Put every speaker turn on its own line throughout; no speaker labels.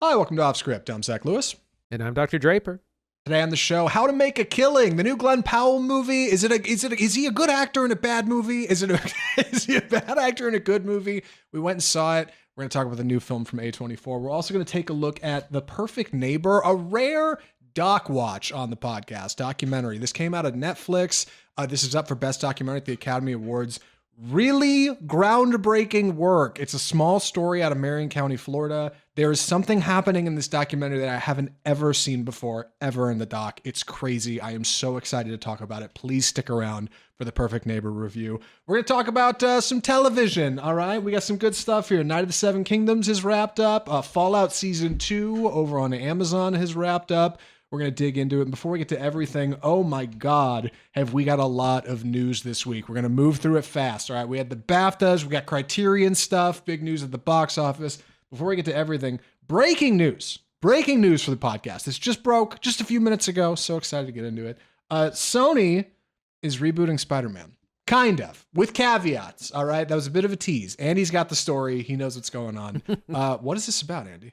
Hi, welcome to Off Script. I'm Zach Lewis.
And I'm Dr. Draper.
Today on the show, How to Make a Killing, the new Glen Powell movie. Is he a good actor in a bad movie? Is he a bad actor in a good movie? We went and saw it. We're going to talk about the new film from A24. We're also going to take a look at The Perfect Neighbor, a rare doc watch on the podcast, documentary. This came out of Netflix. This is up for Best Documentary at the Academy Awards. Really groundbreaking work. It's a small story out of Marion County, Florida. There is something happening in this documentary that I haven't ever seen before, ever in the doc. It's crazy. I am so excited to talk about it. Please stick around for the Perfect Neighbor review. We're going to talk about some television, all right? We got some good stuff here. Night of the Seven Kingdoms is wrapped up. Fallout Season 2 over on Amazon has wrapped up. We're going to dig into it. Before we get to everything, oh my God, have we got a lot of news this week. We're going to move through it fast, all right? We had the BAFTAs, we got Criterion stuff, big news at the box office. Before we get to everything, breaking news for the podcast. This just broke just a few minutes ago. So excited to get into it. Sony is rebooting Spider-Man. Kind of, with caveats, all right? That was a bit of a tease. Andy's got the story. He knows what's going on. What is this about, Andy?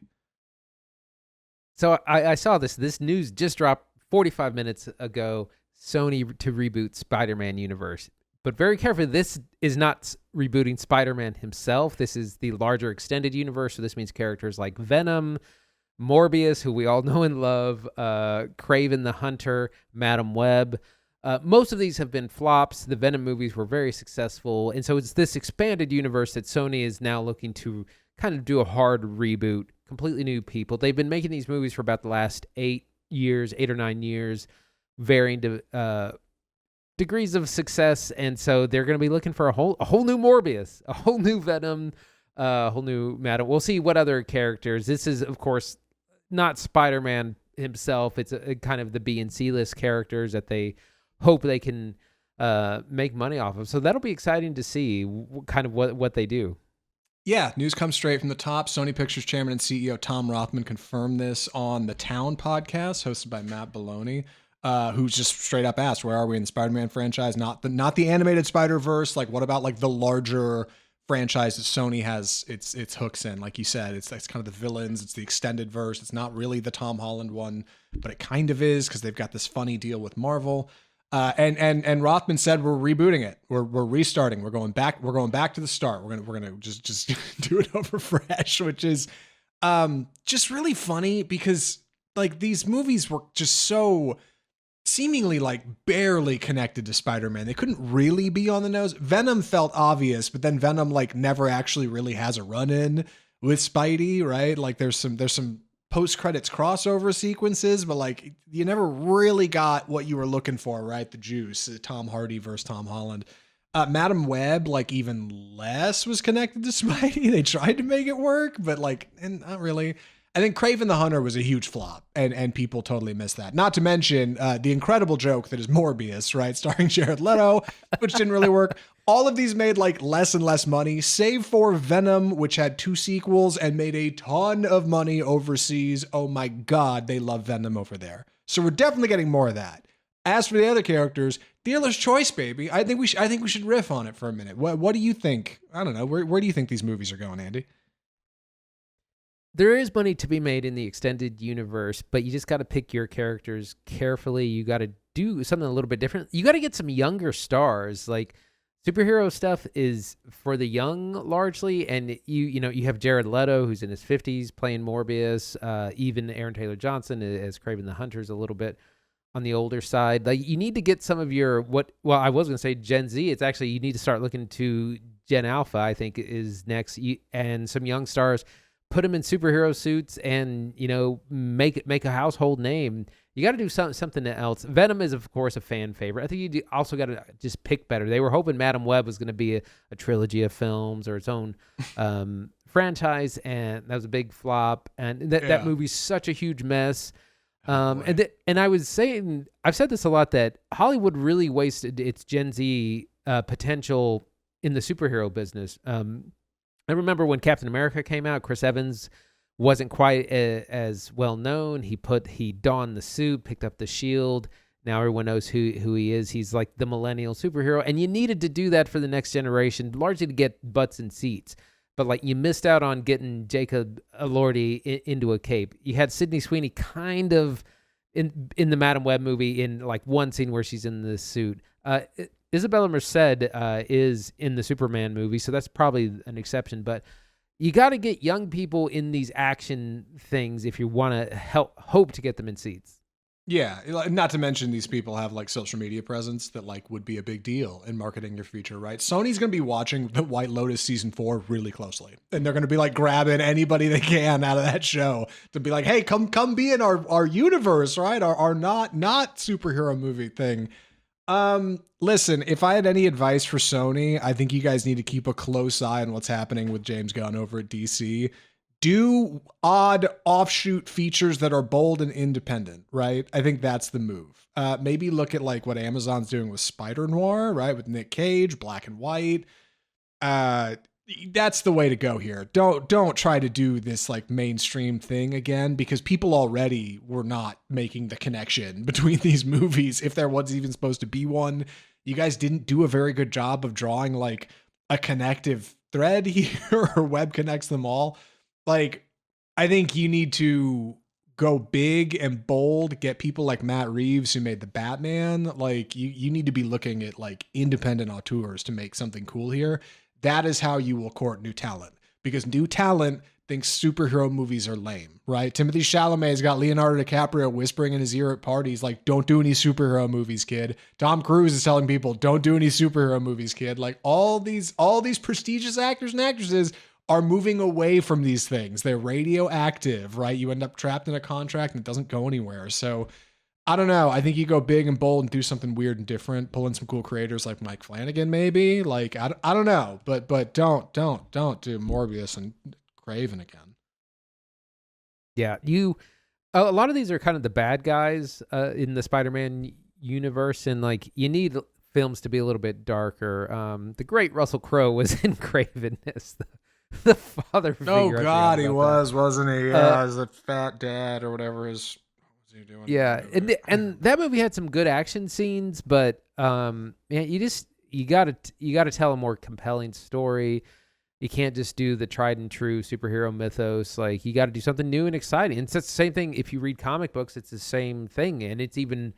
So I saw this news just dropped 45 minutes ago, Sony to reboot Spider-Man universe. But very carefully, this is not rebooting Spider-Man himself. This is the larger extended universe. So this means characters like Venom, Morbius, who we all know and love, Kraven the Hunter, Madam Web. Most of these have been flops. The Venom movies were very successful. And so it's this expanded universe that Sony is now looking to kind of do a hard reboot. Completely new people. They've been making these movies for about the last 8 or 9 years, varying degrees of success, and so they're going to be looking for a whole new Morbius, a whole new Venom, a whole new Madam. We'll see what other characters. This is, of course, not Spider-Man himself. It's a kind of the B and C list characters that they hope they can make money off of. So that'll be exciting to see what they do.
Yeah, news comes straight from the top. Sony Pictures Chairman and CEO Tom Rothman confirmed this on the Town podcast, hosted by Matt Belloni, who's just straight up asked, "Where are we in the Spider-Man franchise? Not the animated Spider-Verse. Like, what about like the larger franchise that Sony has its hooks in? Like you said, it's kind of the villains. It's the extended verse. It's not really the Tom Holland one, but it kind of is because they've got this funny deal with Marvel." And Rothman said, we're rebooting it. We're restarting. We're going back to the start. We're gonna just do it over fresh, which is just really funny because like these movies were just so seemingly like barely connected to Spider-Man. They couldn't really be on the nose. Venom felt obvious, but then Venom like never actually really has a run-in with Spidey, right? Like there's some post-credits crossover sequences, but like you never really got what you were looking for, right? The juice, Tom Hardy versus Tom Holland. Madam Web, like even less was connected to Spidey. They tried to make it work, but like, and not really. I think Kraven the Hunter was a huge flop, and people totally missed that. Not to mention the incredible joke that is Morbius, right? Starring Jared Leto, which didn't really work. All of these made like less and less money, save for Venom, which had 2 sequels and made a ton of money overseas. Oh my God, they love Venom over there. So we're definitely getting more of that. As for the other characters, dealer's choice, baby. I think we should riff on it for a minute. What do you think? I don't know. Where do you think these movies are going, Andy?
There is money to be made in the extended universe, but you just got to pick your characters carefully. You got to do something a little bit different. You got to get some younger stars. Like superhero stuff is for the young largely, and you have Jared Leto, who's in his 50s, playing Morbius. Even Aaron Taylor Johnson as Kraven the Hunter is a little bit on the older side. Like you need to get some of your I was going to say Gen Z. It's actually you need to start looking to Gen Alpha. I think is next, and some young stars. Put them in superhero suits and, make a household name. You got to do something else. Venom is, of course, a fan favorite. I think you also got to just pick better. They were hoping Madam Web was going to be a trilogy of films or its own franchise, and that was a big flop. And that movie's such a huge mess. And I was saying, I've said this a lot, that Hollywood really wasted its Gen Z potential in the superhero business. I remember when Captain America came out, Chris Evans wasn't quite as well known. He donned the suit, picked up the shield. Now everyone knows who he is. He's like the millennial superhero. And you needed to do that for the next generation, largely to get butts in seats. but like you missed out on getting Jacob Elordi into a cape. You had Sydney Sweeney kind of in the Madam Web movie in like one scene where she's in the suit. Isabella Merced is in the Superman movie, so that's probably an exception. But you got to get young people in these action things if you want to hope to get them in seats.
Yeah, not to mention these people have like social media presence that like would be a big deal in marketing your future, right? Sony's going to be watching the White Lotus season 4 really closely, and they're going to be like grabbing anybody they can out of that show to be like, hey, come be in our universe, right? Our not superhero movie thing. Listen, if I had any advice for Sony, I think you guys need to keep a close eye on what's happening with James Gunn over at DC. Do odd offshoot features that are bold and independent, right? I think that's the move. Maybe look at like what Amazon's doing with Spider Noir, right? With Nick Cage, Black and White. That's the way to go here. Don't try to do this like mainstream thing again, because people already were not making the connection between these movies if there was even supposed to be one. You guys didn't do a very good job of drawing like a connective thread here or web connects them all. Like, I think you need to go big and bold, get people like Matt Reeves who made the Batman. Like, you need to be looking at like independent auteurs to make something cool here. That is how you will court new talent, because new talent thinks superhero movies are lame, right? Timothée Chalamet's got Leonardo DiCaprio whispering in his ear at parties like, don't do any superhero movies, kid. Tom Cruise is telling people, don't do any superhero movies, kid. Like all these prestigious actors and actresses are moving away from these things. They're radioactive, right? You end up trapped in a contract and it doesn't go anywhere. So I don't know. I think you go big and bold and do something weird and different. Pull in some cool creators like Mike Flanagan, maybe. Like I don't know, but don't do Morbius and Craven again.
Yeah, a lot of these are kind of the bad guys in the Spider-Man universe, and like you need films to be a little bit darker. The great Russell Crowe was in Craven as the father figure.
Oh God, he was, wasn't he? Yeah, as a fat dad or whatever his. What was he doing?
Yeah, and that movie had some good action scenes, but man, you gotta tell a more compelling story. You can't just do the tried and true superhero mythos. Like you got to do something new and exciting. And it's the same thing. If you read comic books, it's the same thing, and it's even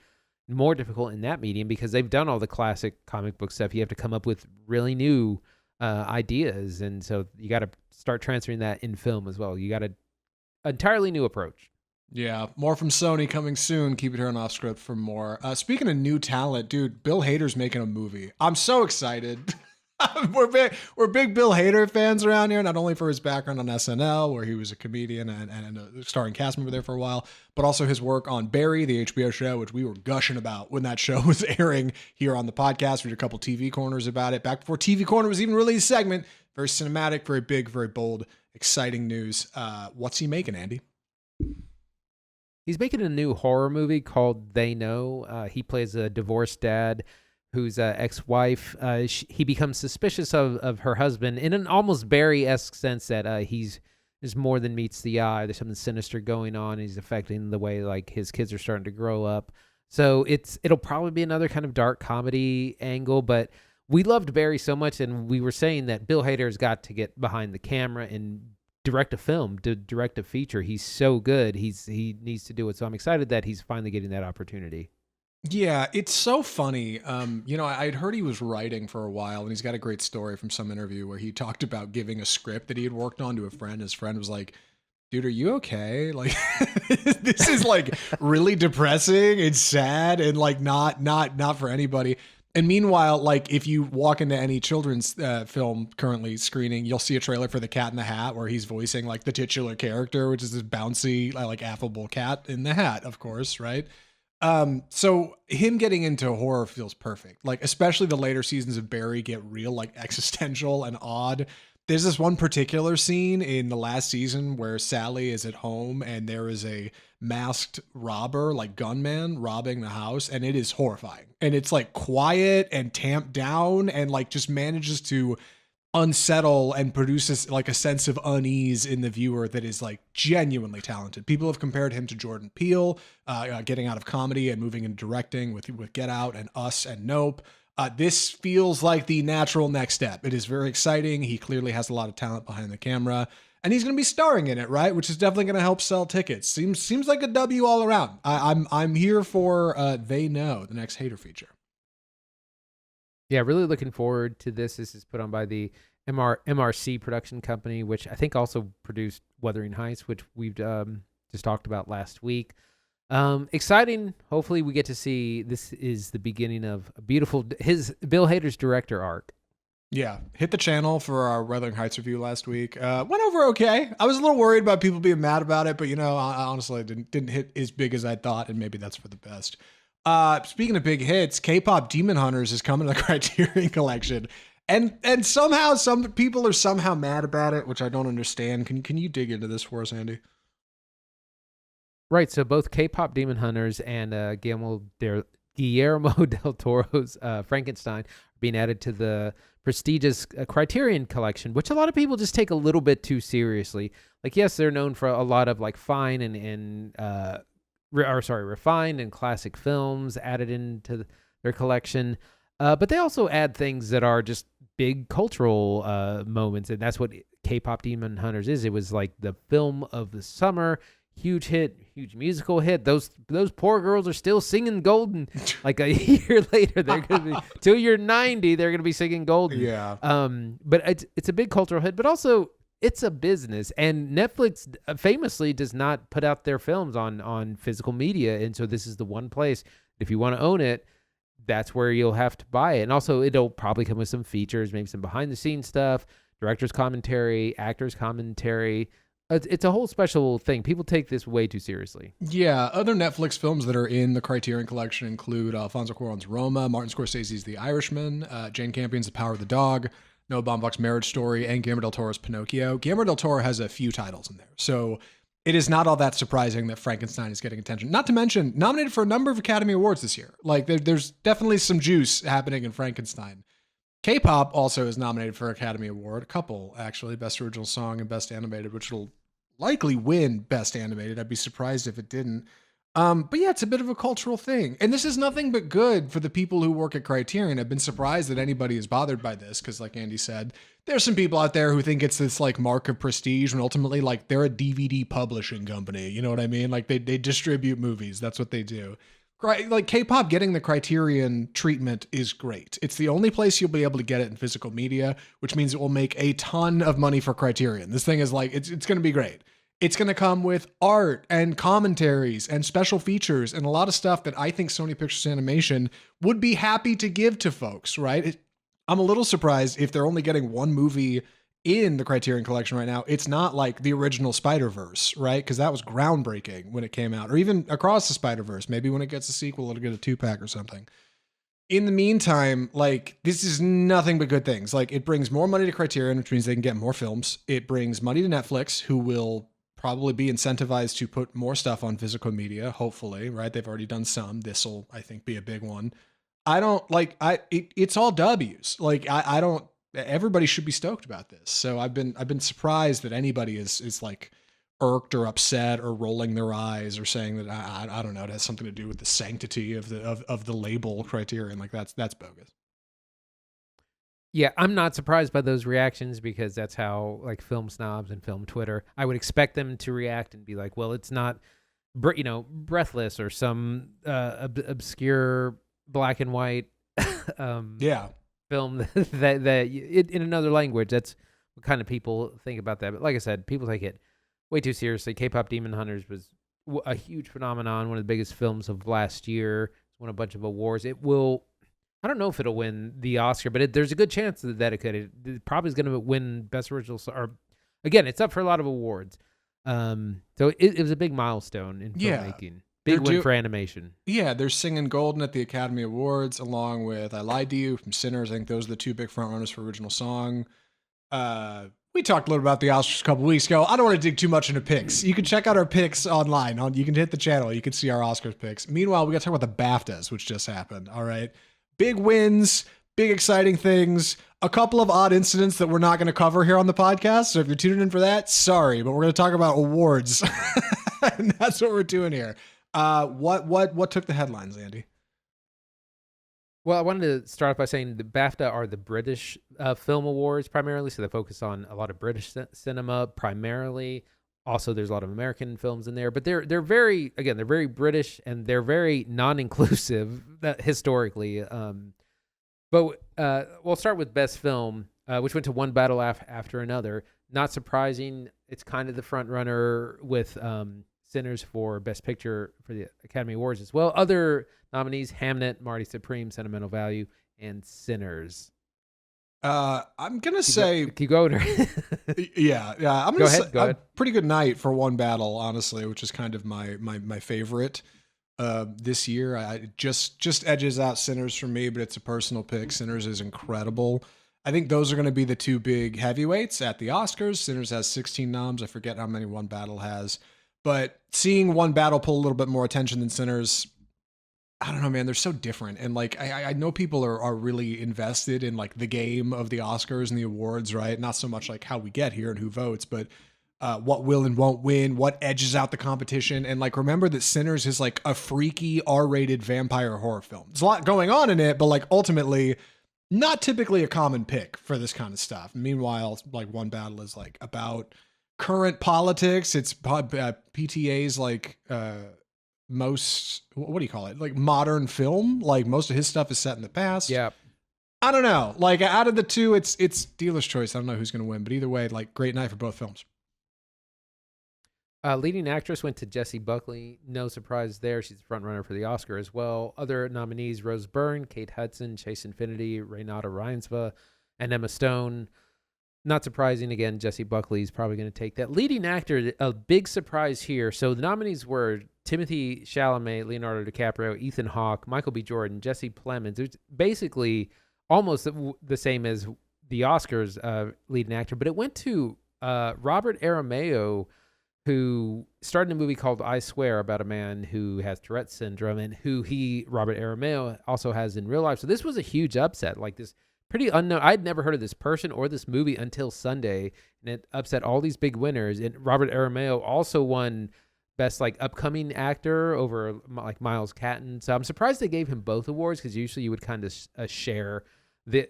more difficult in that medium because they've done all the classic comic book stuff. You have to come up with really new ideas, and so you got to start transferring that in film as well. You got an entirely new approach.
Yeah, more from Sony coming soon. Keep it here on Off Script for more. Speaking of new talent, dude, Bill Hader's making a movie. I'm so excited. We're big Bill Hader fans around here, not only for his background on SNL, where he was a comedian and a starring cast member there for a while, but also his work on Barry, the HBO show, which we were gushing about when that show was airing here on the podcast. We did a couple TV corners about it back before TV Corner was even really a segment. Very cinematic, very big, very bold, exciting news. What's he making, Andy?
He's making a new horror movie called They Know. He plays a divorced dad whose ex-wife, he becomes suspicious of her husband in an almost Barry-esque sense that there's more than meets the eye. There's something sinister going on. He's affecting the way like his kids are starting to grow up. So it'll probably be another kind of dark comedy angle, but we loved Barry so much, and we were saying that Bill Hader's got to get behind the camera and direct a film, to direct a feature. He's so good. He needs to do it. So I'm excited that he's finally getting that opportunity.
Yeah, it's so funny. I'd heard he was writing for a while, and he's got a great story from some interview where he talked about giving a script that he had worked on to a friend. His friend was like, dude, are you okay? Like, this is like really depressing and sad and like not for anybody. And meanwhile, like if you walk into any children's film currently screening, you'll see a trailer for The Cat in the Hat where he's voicing like the titular character, which is this bouncy, like affable cat in the hat, of course, right? So him getting into horror feels perfect. Like, especially the later seasons of Barry get real, like existential and odd. There's this one particular scene in the last season where Sally is at home and there is a masked robber, like gunman, robbing the house, and it is horrifying. And it's like quiet and tamped down and like just manages to unsettle and produces like a sense of unease in the viewer that is like genuinely talented. People have compared him to Jordan Peele, getting out of comedy and moving into directing with Get Out and Us and Nope. This feels like the natural next step. It is very exciting. He clearly has a lot of talent behind the camera, and he's going to be starring in it, right? Which is definitely going to help sell tickets. Seems like a W all around. I'm here for They Know, the next Hater feature.
Yeah, really looking forward to this. This is put on by the MRC production company, which I think also produced Wuthering Heights, which we've just talked about last week. Exciting. Hopefully we get to see, this is the beginning of a beautiful, Bill Hader's director arc.
Yeah, hit the channel for our Wuthering Heights review last week. Went over okay. I was a little worried about people being mad about it, but I honestly didn't hit as big as I thought, and maybe that's for the best. Speaking of big hits, K-pop Demon Hunters is coming to the Criterion Collection, and somehow some people are somehow mad about it, which I don't understand. Can you dig into this for us, Andy?
Right, so both K-pop Demon Hunters and Guillermo del Toro's Frankenstein are being added to the prestigious Criterion Collection, which a lot of people just take a little bit too seriously. Like, yes, they're known for a lot of like fine and refined and classic films added into their collection, but they also add things that are just big cultural moments, and that's what K-pop Demon Hunters is. It was like the film of the summer. Huge hit, huge musical hit. Those poor girls are still singing Golden. Like a year later, they're gonna be till you're 90. They're gonna be singing Golden.
Yeah.
But it's a big cultural hit, but also it's a business, and Netflix famously does not put out their films on physical media, and so this is the one place. If you want to own it, that's where you'll have to buy it. And also, it'll probably come with some features, maybe some behind the scenes stuff, director's commentary, actor's commentary. It's a whole special thing. People take this way too seriously.
Yeah, other Netflix films that are in the Criterion Collection include Alfonso Cuarón's Roma, Martin Scorsese's The Irishman, Jane Campion's The Power of the Dog, Noah Baumbach's Marriage Story, and Guillermo del Toro's Pinocchio. Guillermo del Toro has a few titles in there, so it is not all that surprising that Frankenstein is getting attention. Not to mention, nominated for a number of Academy Awards this year. Like, there's definitely some juice happening in Frankenstein. K-pop also is nominated for Academy Award, a couple actually, Best Original Song and Best Animated, which will likely win Best Animated. I'd be surprised if it didn't. But yeah, it's a bit of a cultural thing. And this is nothing but good for the people who work at Criterion. I've been surprised that anybody is bothered by this because, like Andy said, there's some people out there who think it's this like mark of prestige when ultimately like they're a DVD publishing company. You know what I mean? Like they distribute movies. That's what they do. Like K-pop getting the Criterion treatment is great. It's the only place you'll be able to get it in physical media, which means it will make a ton of money for Criterion. This thing is like, it's going to be great. It's going to come with art and commentaries and special features and a lot of stuff that I think Sony Pictures Animation would be happy to give to folks, right? I'm a little surprised if they're only getting one movie in the Criterion Collection right now. It's not like the original Spider-Verse, right? Because that was groundbreaking when it came out, or even Across the Spider-Verse. Maybe when it gets a sequel, it'll get a 2-pack or something. In the meantime, like, this is nothing but good things. Like, it brings more money to Criterion, which means they can get more films. It brings money to Netflix, who will probably be incentivized to put more stuff on physical media, hopefully, right? They've already done some. This will, I think, be a big one. It's all W's. Like, I don't, everybody should be stoked about this. So I've been surprised that anybody is like irked or upset or rolling their eyes or saying that I don't know, it has something to do with the sanctity of the label Criterion. Like that's bogus.
Yeah, I'm not surprised by those reactions because that's how like film snobs and film Twitter, I would expect them to react and be like, well, it's not, Breathless or some obscure black and white film that in another language. That's what kind of people think about that. But like I said, people take it way too seriously. K-pop Demon Hunters was a huge phenomenon, one of the biggest films of last year. It's won a bunch of awards. It will, I don't know if it'll win the Oscar, but there's a good chance that it probably is going to win Best Original Song. Or again, it's up for a lot of awards. So it was a big milestone in filmmaking. Big win for animation. Yeah,
they're singing Golden at the Academy Awards, along with I Lied to You from Sinners. I think those are the two big frontrunners for Original Song. We talked a little about the Oscars a couple weeks ago. I don't want to dig too much into picks. You can check out our picks online. You can hit the channel. You can see our Oscars picks. Meanwhile, we got to talk about the BAFTAs, which just happened. All right. Big wins, big exciting things, a couple of odd incidents that we're not going to cover here on the podcast. So if you're tuning in for that, sorry, but we're going to talk about awards. And that's what we're doing here. What took the headlines, Andy?
Well, I wanted to start off by saying the BAFTA are the British film awards primarily, so they focus on a lot of British cinema primarily. Also, there's a lot of American films in there, but they're very, again, they're very British and they're very non-inclusive historically. But we'll start with best film, which went to one battle after another. Not surprising, it's kind of the front runner with Sinners for Best Picture for the Academy Awards as well. Other nominees: Hamnet, Marty Supreme, Sentimental Value, and Sinners.
I'm gonna say
keep going.
yeah. I'm
Go
gonna
ahead,
say
go ahead.
pretty good night for one battle, honestly, which is kind of my favorite this year. I just edges out Sinners for me, but it's a personal pick. Sinners is incredible. I think those are going to be the two big heavyweights at the Oscars. Sinners has 16 noms. I forget how many One Battle has, but seeing One Battle pull a little bit more attention than Sinners, I don't know, man. They're so different. And like, I know people are really invested in like the game of the Oscars and the awards, right? Not so much like how we get here and who votes, but what will and won't win, what edges out the competition. And like, remember that Sinners is like a freaky R-rated vampire horror film. There's a lot going on in it, but like ultimately not typically a common pick for this kind of stuff. Meanwhile, like One Battle is like about current politics. It's PTA's like, most, what do you call it, like modern film. Like most of his stuff is set in the past.
Yeah,
I don't know, like out of the two, it's dealer's choice. I don't know who's going to win, but either way, like great night for both films.
leading actress went to Jessie Buckley. No surprise there. She's the front runner for the Oscar as well. Other nominees: Rose Byrne, Kate Hudson, Chase Infinity, Renata Reinsva, and Emma Stone. Not surprising, again, Jessie Buckley is probably going to take that. Leading actor, a big surprise here. So the nominees were Timothée Chalamet, Leonardo DiCaprio, Ethan Hawke, Michael B. Jordan, Jesse Plemons. It's basically almost the same as the Oscars leading actor, but it went to Robert Aramayo, who starred in a movie called I Swear, about a man who has Tourette's syndrome, and who Robert Aramayo, also has in real life. So this was a huge upset, like this pretty unknown. I'd never heard of this person or this movie until Sunday, and it upset all these big winners. And Robert Aramayo also won Best like upcoming actor over like Miles Catton. So I'm surprised they gave him both awards, because usually you would kind of share the,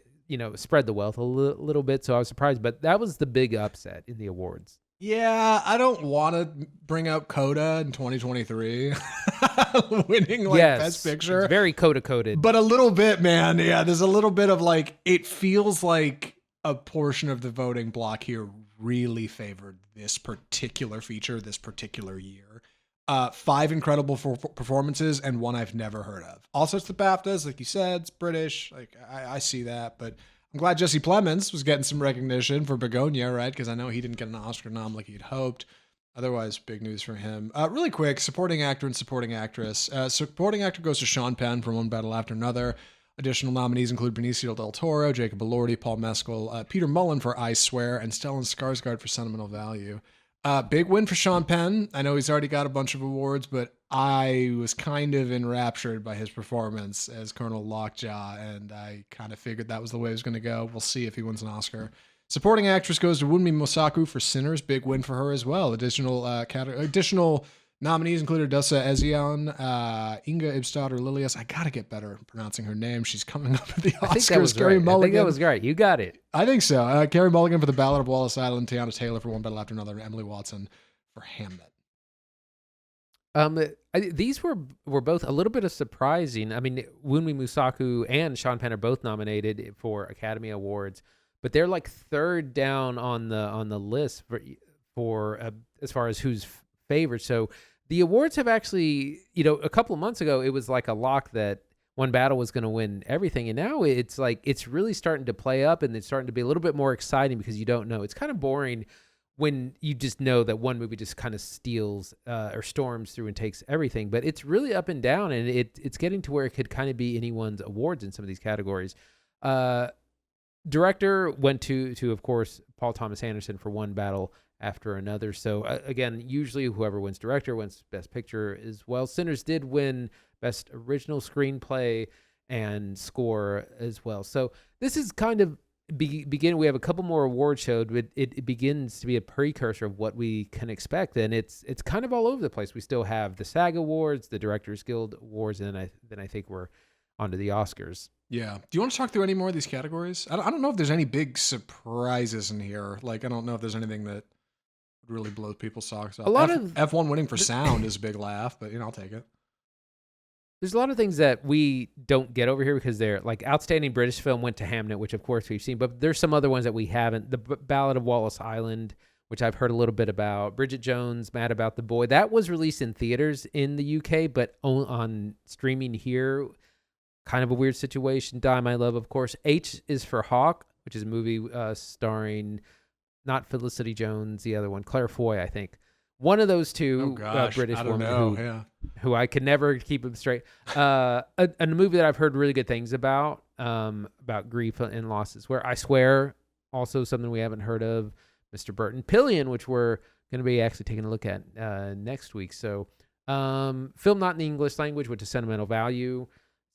spread the wealth a little bit. So I was surprised, but that was the big upset in the awards.
Yeah, I don't want to bring up Coda in 2023 winning like Best Picture.
It's very Coda-coded.
But a little bit, man. Yeah, there's a little bit of like, it feels like a portion of the voting block here really favored this particular feature this particular year. 5 incredible performances and one I've never heard of. Also, it's the BAFTAs, like you said, it's British. Like I see that, but I'm glad Jesse Plemons was getting some recognition for Begonia, right? Because I know he didn't get an Oscar nom like he'd hoped. Otherwise, big news for him. Really quick, supporting actor and supporting actress. Supporting actor goes to Sean Penn from One Battle After Another. Additional nominees include Benicio del Toro, Jacob Elordi, Paul Mescal, Peter Mullen for I Swear, and Stellan Skarsgård for Sentimental Value. Big win for Sean Penn. I know he's already got a bunch of awards, but I was kind of enraptured by his performance as Colonel Lockjaw, and I kind of figured that was the way it was going to go. We'll see if he wins an Oscar. Supporting actress goes to Wunmi Mosaku for Sinners. Big win for her as well. Additional nominees included Dessa Ezion, Inga Ibstad Lilias. I got to get better at pronouncing her name. She's coming up at the Oscars.
I think that was
Carey
right.
Mulligan.
I think that was right. You got it.
I think so. Carey Mulligan for The Ballad of Wallace Island, Tiana Taylor for One Battle After Another, and Emily Watson for Hamnet.
These were both a little bit of surprising. I mean, Wunmi Mosaku and Sean Penn are both nominated for Academy Awards, but they're like third down on the list for as far as who's favored. So the awards have actually, a couple of months ago, it was like a lock that One Battle was going to win everything. And now it's like, it's really starting to play up, and it's starting to be a little bit more exciting because you don't know. It's kind of boring when you just know that one movie just kind of steals or storms through and takes everything. But it's really up and down, and it's getting to where it could kind of be anyone's awards in some of these categories. Director went to of course, Paul Thomas Anderson for One Battle After Another. So again, usually whoever wins director wins Best Picture as well. Sinners did win Best Original Screenplay and Score as well. So this is kind of begin. We have a couple more awards showed, but it begins to be a precursor of what we can expect, and it's kind of all over the place. We still have the SAG Awards, the Directors Guild Awards, and then I think we're onto the Oscars.
Yeah. Do you want to talk through any more of these categories? I don't know if there's any big surprises in here. Like, I don't know if there's anything that would really blow people's socks off.
A lot of
F1 winning for sound is a big laugh, but I'll take it.
There's a lot of things that we don't get over here because they're like outstanding British film went to Hamnet, which of course we've seen, but there's some other ones that we haven't. The Ballad of Wallace Island, which I've heard a little bit about. Bridget Jones, Mad About the Boy. That was released in theaters in the UK, but on streaming here. Kind of a weird situation. Die My Love, of course. H is for Hawk, which is a movie starring not Felicity Jones, the other one, Claire Foy, I think. One of those two British women who I could never keep them straight. A movie that I've heard really good things about grief and losses, where I swear, also something we haven't heard of, Mr. Burton. Pillion, which we're going to be actually taking a look at next week. So film not in the English language, which is Sentimental Value.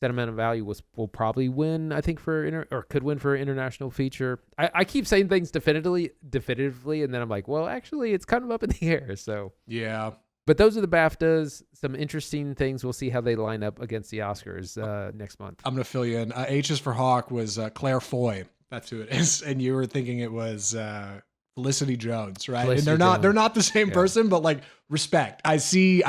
Sentimental Value will probably win, I think, could win for international feature. I keep saying things definitively, and then I'm like, well, actually, it's kind of up in the air. So
yeah. But
those are the BAFTAs. Some interesting things. We'll see how they line up against the Oscars next month.
I'm going to fill you in. H is for Hawk was Claire Foy. That's who it is. And you were thinking it was Felicity Jones, right?
Felicity
and they're not the same
Yeah.
person, but like respect. I see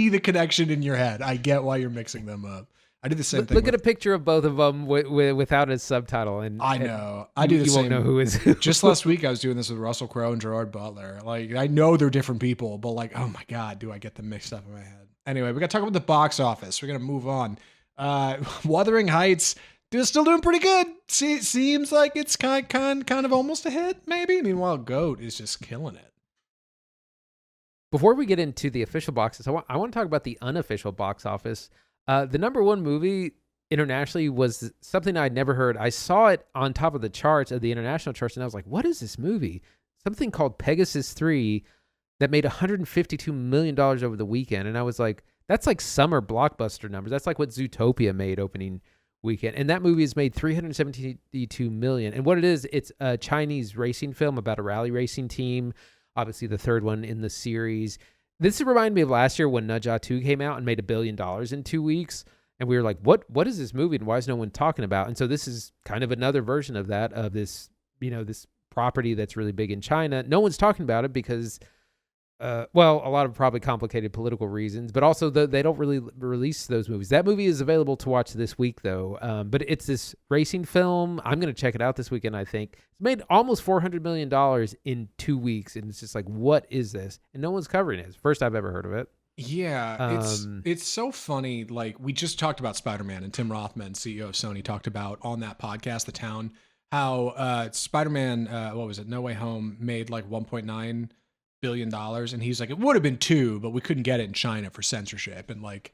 the connection in your head. I get why you're mixing them up. I did the same thing.
Look at a picture of both of them without a subtitle, and
I know. I do the same.
You won't know who is who.
Just last week, I was doing this with Russell Crowe and Gerard Butler. Like, I know they're different people, but like, oh my God, do I get them mixed up in my head? Anyway, we got to talk about the box office. We're going to move on. Wuthering Heights, they're still doing pretty good. Seems like it's kind of almost a hit, maybe. Meanwhile, Goat is just killing it.
Before we get into the official boxes, I want to talk about the unofficial box office. The number one movie internationally was something I'd never heard. I saw it on top of the charts of the international charts, and I was like, what is this movie? Something called Pegasus 3 that made $152 million over the weekend. And I was like, that's like summer blockbuster numbers. That's like what Zootopia made opening weekend. And that movie has made $372 million. And what it is, it's a Chinese racing film about a rally racing team, obviously the third one in the series. This reminded me of last year when Ne Zha 2 came out and made $1 billion in 2 weeks. And we were like, what is this movie and why is no one talking about? And so this is kind of another version of that, of this, this property that's really big in China. No one's talking about it because, a lot of probably complicated political reasons, but also they don't really release those movies. That movie is available to watch this week, though. But it's this racing film. I'm going to check it out this weekend, I think. It's made almost $400 million in 2 weeks. And it's just like, what is this? And no one's covering it. It's the first I've ever heard of it.
Yeah, it's so funny. Like, we just talked about Spider-Man, and Tim Rothman, CEO of Sony, talked about on that podcast, The Town, how Spider-Man, No Way Home, made like $1.9 billion, and he's like, it would have been 2, but we couldn't get it in China for censorship. And like,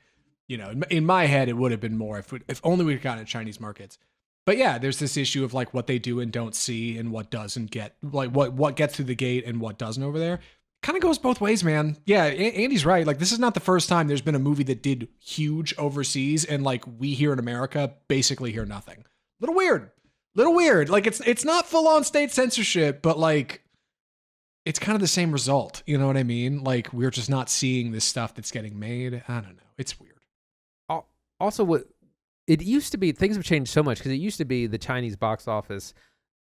in my head, it would have been more if only we'd gotten it in Chinese markets. But yeah, there's this issue of like what they do and don't see, and what doesn't get, like what gets through the gate and what doesn't over there. Kind of goes both ways, man. Yeah, Andy's right. Like, this is not the first time there's been a movie that did huge overseas, and like we here in America basically hear nothing. Little weird. Like, it's not full on state censorship, but like it's kind of the same result. You know what I mean? Like, we're just not seeing this stuff that's getting made. I don't know. It's weird.
Also, what it used to be, things have changed so much, because it used to be the Chinese box office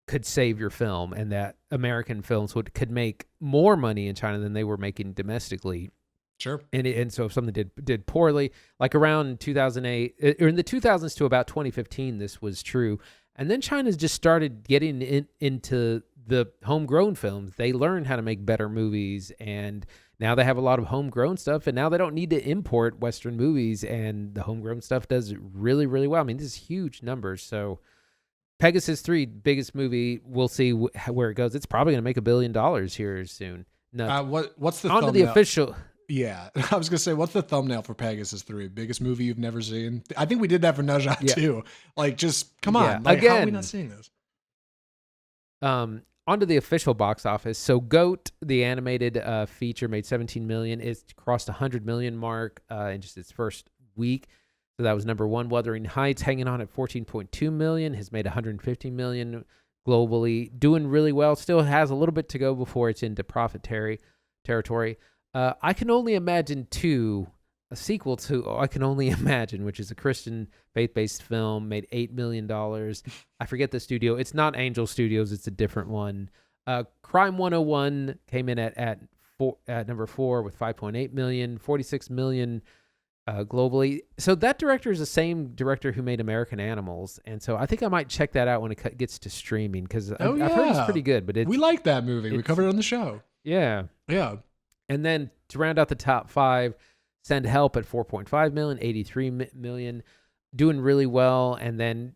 could save your film, and that American films could make more money in China than they were making domestically.
Sure.
And so if something did poorly, like around 2008 or in the 2000s to about 2015, this was true. And then China's just started getting into the homegrown films. They learned how to make better movies, and now they have a lot of homegrown stuff, and now they don't need to import Western movies, and the homegrown stuff does really, really well. I mean, this is huge numbers. So Pegasus 3, biggest movie. We'll see where it goes. It's probably going to make $1 billion here soon. No,
what's the
onto
thumbnail?
the official?
Yeah, I was gonna say, what's the thumbnail for Pegasus 3? Biggest movie you've never seen? I think we did that for Ne Zha too. Like, just come on. Like,
again,
how are we not seeing this?
Onto the official box office. So Goat, the animated feature, made $17 million. It's crossed $100 million mark in just its first week. So that was number one. Wuthering Heights, hanging on at $14.2 million, has made $150 million globally, doing really well. Still has a little bit to go before it's into profit territory. I can only imagine too a sequel to I Can Only Imagine, which is a Christian faith-based film, made $8 million. I forget the studio. It's not Angel Studios. It's a different one. Crime 101 came in at number 4 with 5.8 million, 46 million globally. So that director is the same director who made American Animals, and so I think I might check that out when it gets to streaming because I've heard it's pretty good. But
we like that movie. We covered it on the show.
Yeah. And then to round out the top 5, Send Help at 4.5 million, 83 million, doing really well. And then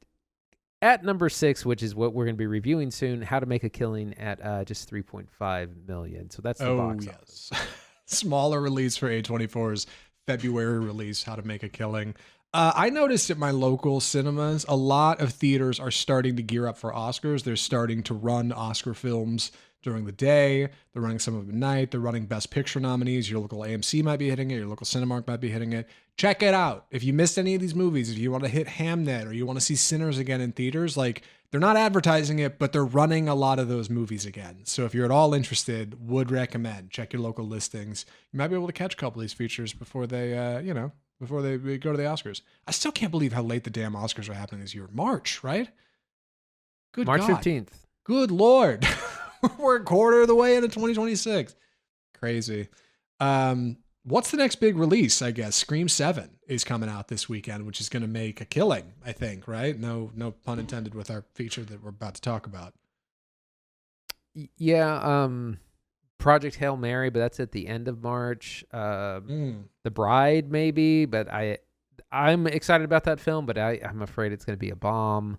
at number 6, which is what we're going to be reviewing soon, How to Make a Killing at just 3.5 million. So that's the box office.
Smaller release for A24's February release, How to Make a Killing. I noticed at my local cinemas, a lot of theaters are starting to gear up for Oscars. They're starting to run Oscar films during the day. They're running some of them at night. They're running Best Picture nominees. Your local AMC might be hitting it. Your local Cinemark might be hitting it. Check it out. If you missed any of these movies, if you want to hit Hamnet or you want to see Sinners again in theaters, like, they're not advertising it, but they're running a lot of those movies again. So if you're at all interested, would recommend. Check your local listings. You might be able to catch a couple of these features before they, before they go to the Oscars. I still can't believe how late the damn Oscars are happening this year. March, right? Good
March
God.
15th.
Good Lord. We're a quarter of the way into 2026. Crazy. What's the next big release, I guess? Scream 7 is coming out this weekend, which is going to make a killing, I think, right? No pun intended with our feature that we're about to talk about.
Yeah, Project Hail Mary, but that's at the end of March. The Bride, maybe, but I'm excited about that film, but I'm afraid it's going to be a bomb.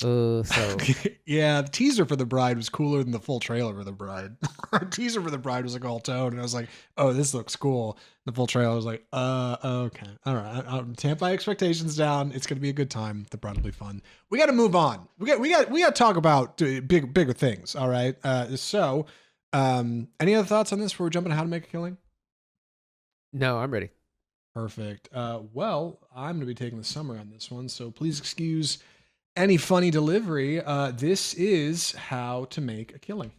So
yeah, the teaser for The Bride was cooler than the full trailer for The Bride. Our teaser for The Bride was like all tone, and I was like, "Oh, this looks cool." The full trailer was like, okay, all right." I'll tamp my expectations down. It's gonna be a good time. The Bride will be fun. We got to move on. We got to talk about bigger things. All right. So, any other thoughts on this before we jump into How to Make a Killing?
No, I'm ready.
Perfect. Well, I'm gonna be taking the summary on this one, so please excuse any funny delivery. This is How to Make a Killing.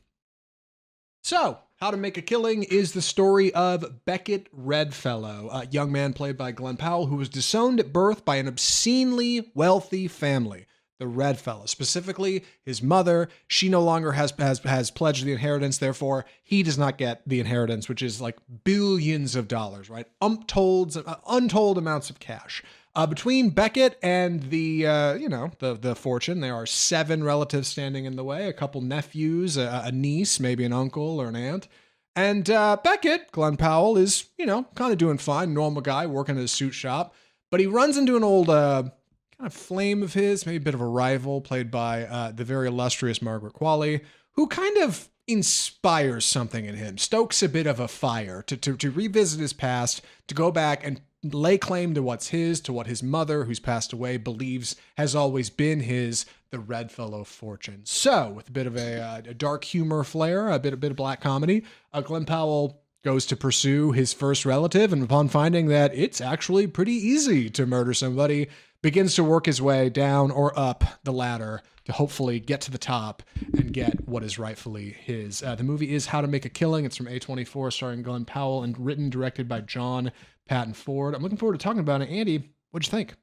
So, How to Make a Killing is the story of Beckett Redfellow, a young man played by Glen Powell, who was disowned at birth by an obscenely wealthy family. The Redfellow, specifically his mother, she no longer has pledged the inheritance. Therefore, he does not get the inheritance, which is like billions of dollars, right? Untold amounts of cash. Between Beckett and the fortune, there are 7 relatives standing in the way, a couple nephews, a niece, maybe an uncle or an aunt. And Beckett, Glen Powell, is, kind of doing fine, normal guy, working at a suit shop. But he runs into an old kind of flame of his, maybe a bit of a rival, played by the very illustrious Margaret Qualley, who kind of inspires something in him, stokes a bit of a fire to revisit his past, to go back and lay claim to what's his, to what his mother, who's passed away, believes has always been his, the Redfellow fortune. So, with a bit of a dark humor flair, a bit of black comedy, Glen Powell goes to pursue his first relative, and upon finding that it's actually pretty easy to murder somebody, begins to work his way down or up the ladder to hopefully get to the top and get what is rightfully his. The movie is How to Make a Killing. It's from A24, starring Glen Powell and written, directed by John Patton Ford. I'm looking forward to talking about it. Andy, what'd you think?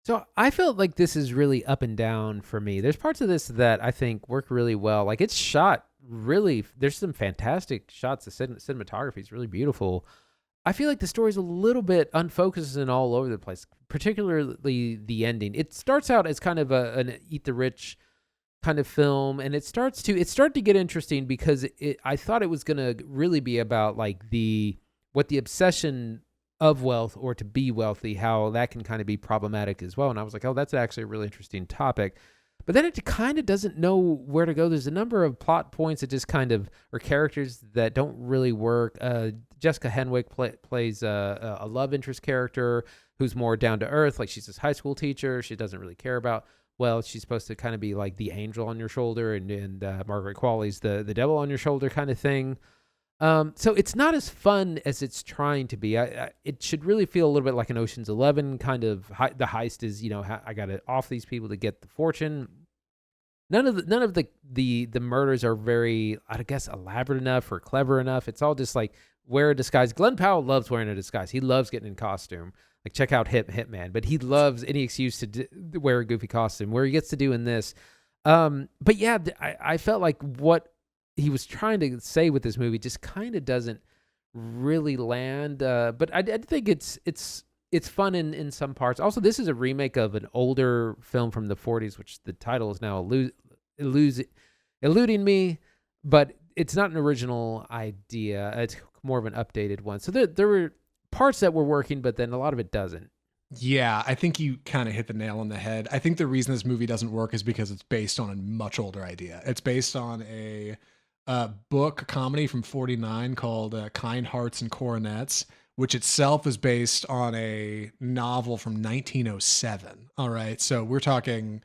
So I felt like this is really up and down for me. There's parts of this that I think work really well. Like, it's shot really, there's some fantastic shots. The cinematography is really beautiful. I feel like the story's a little bit unfocused and all over the place, particularly the ending. It starts out as kind of an Eat the Rich kind of film, and it started to get interesting because I thought it was going to really be about like what the obsession of wealth or to be wealthy, how that can kind of be problematic as well. And I was like, oh, that's actually a really interesting topic. But then it kind of doesn't know where to go. There's a number of plot points that just kind of are characters that don't really work. Jessica Henwick plays a love interest character who's more down to earth. Like, she's this high school teacher. She doesn't really care about, well, she's supposed to kind of be like the angel on your shoulder, and Margaret Qualley's the devil on your shoulder kind of thing. So it's not as fun as it's trying to be. It should really feel a little bit like an Ocean's 11 kind of. The heist is, I got to off these people to get the fortune. None of the murders are very, I guess, elaborate enough or clever enough. It's all just like, wear a disguise. Glen Powell loves wearing a disguise. He loves getting in costume. Like, check out Hitman. But he loves any excuse to wear a goofy costume, where he gets to do in this. But yeah, I felt like what he was trying to say with this movie just kind of doesn't really land. But I think it's fun in some parts. Also, this is a remake of an older film from the 40s, which the title is now eluding me, but it's not an original idea. It's more of an updated one. So there were parts that were working, but then a lot of it doesn't.
Yeah, I think you kind of hit the nail on the head. I think the reason this movie doesn't work is because it's based on a much older idea. It's based on a book, a comedy from 49 called Kind Hearts and Coronets, which itself is based on a novel from 1907. All right, so we're talking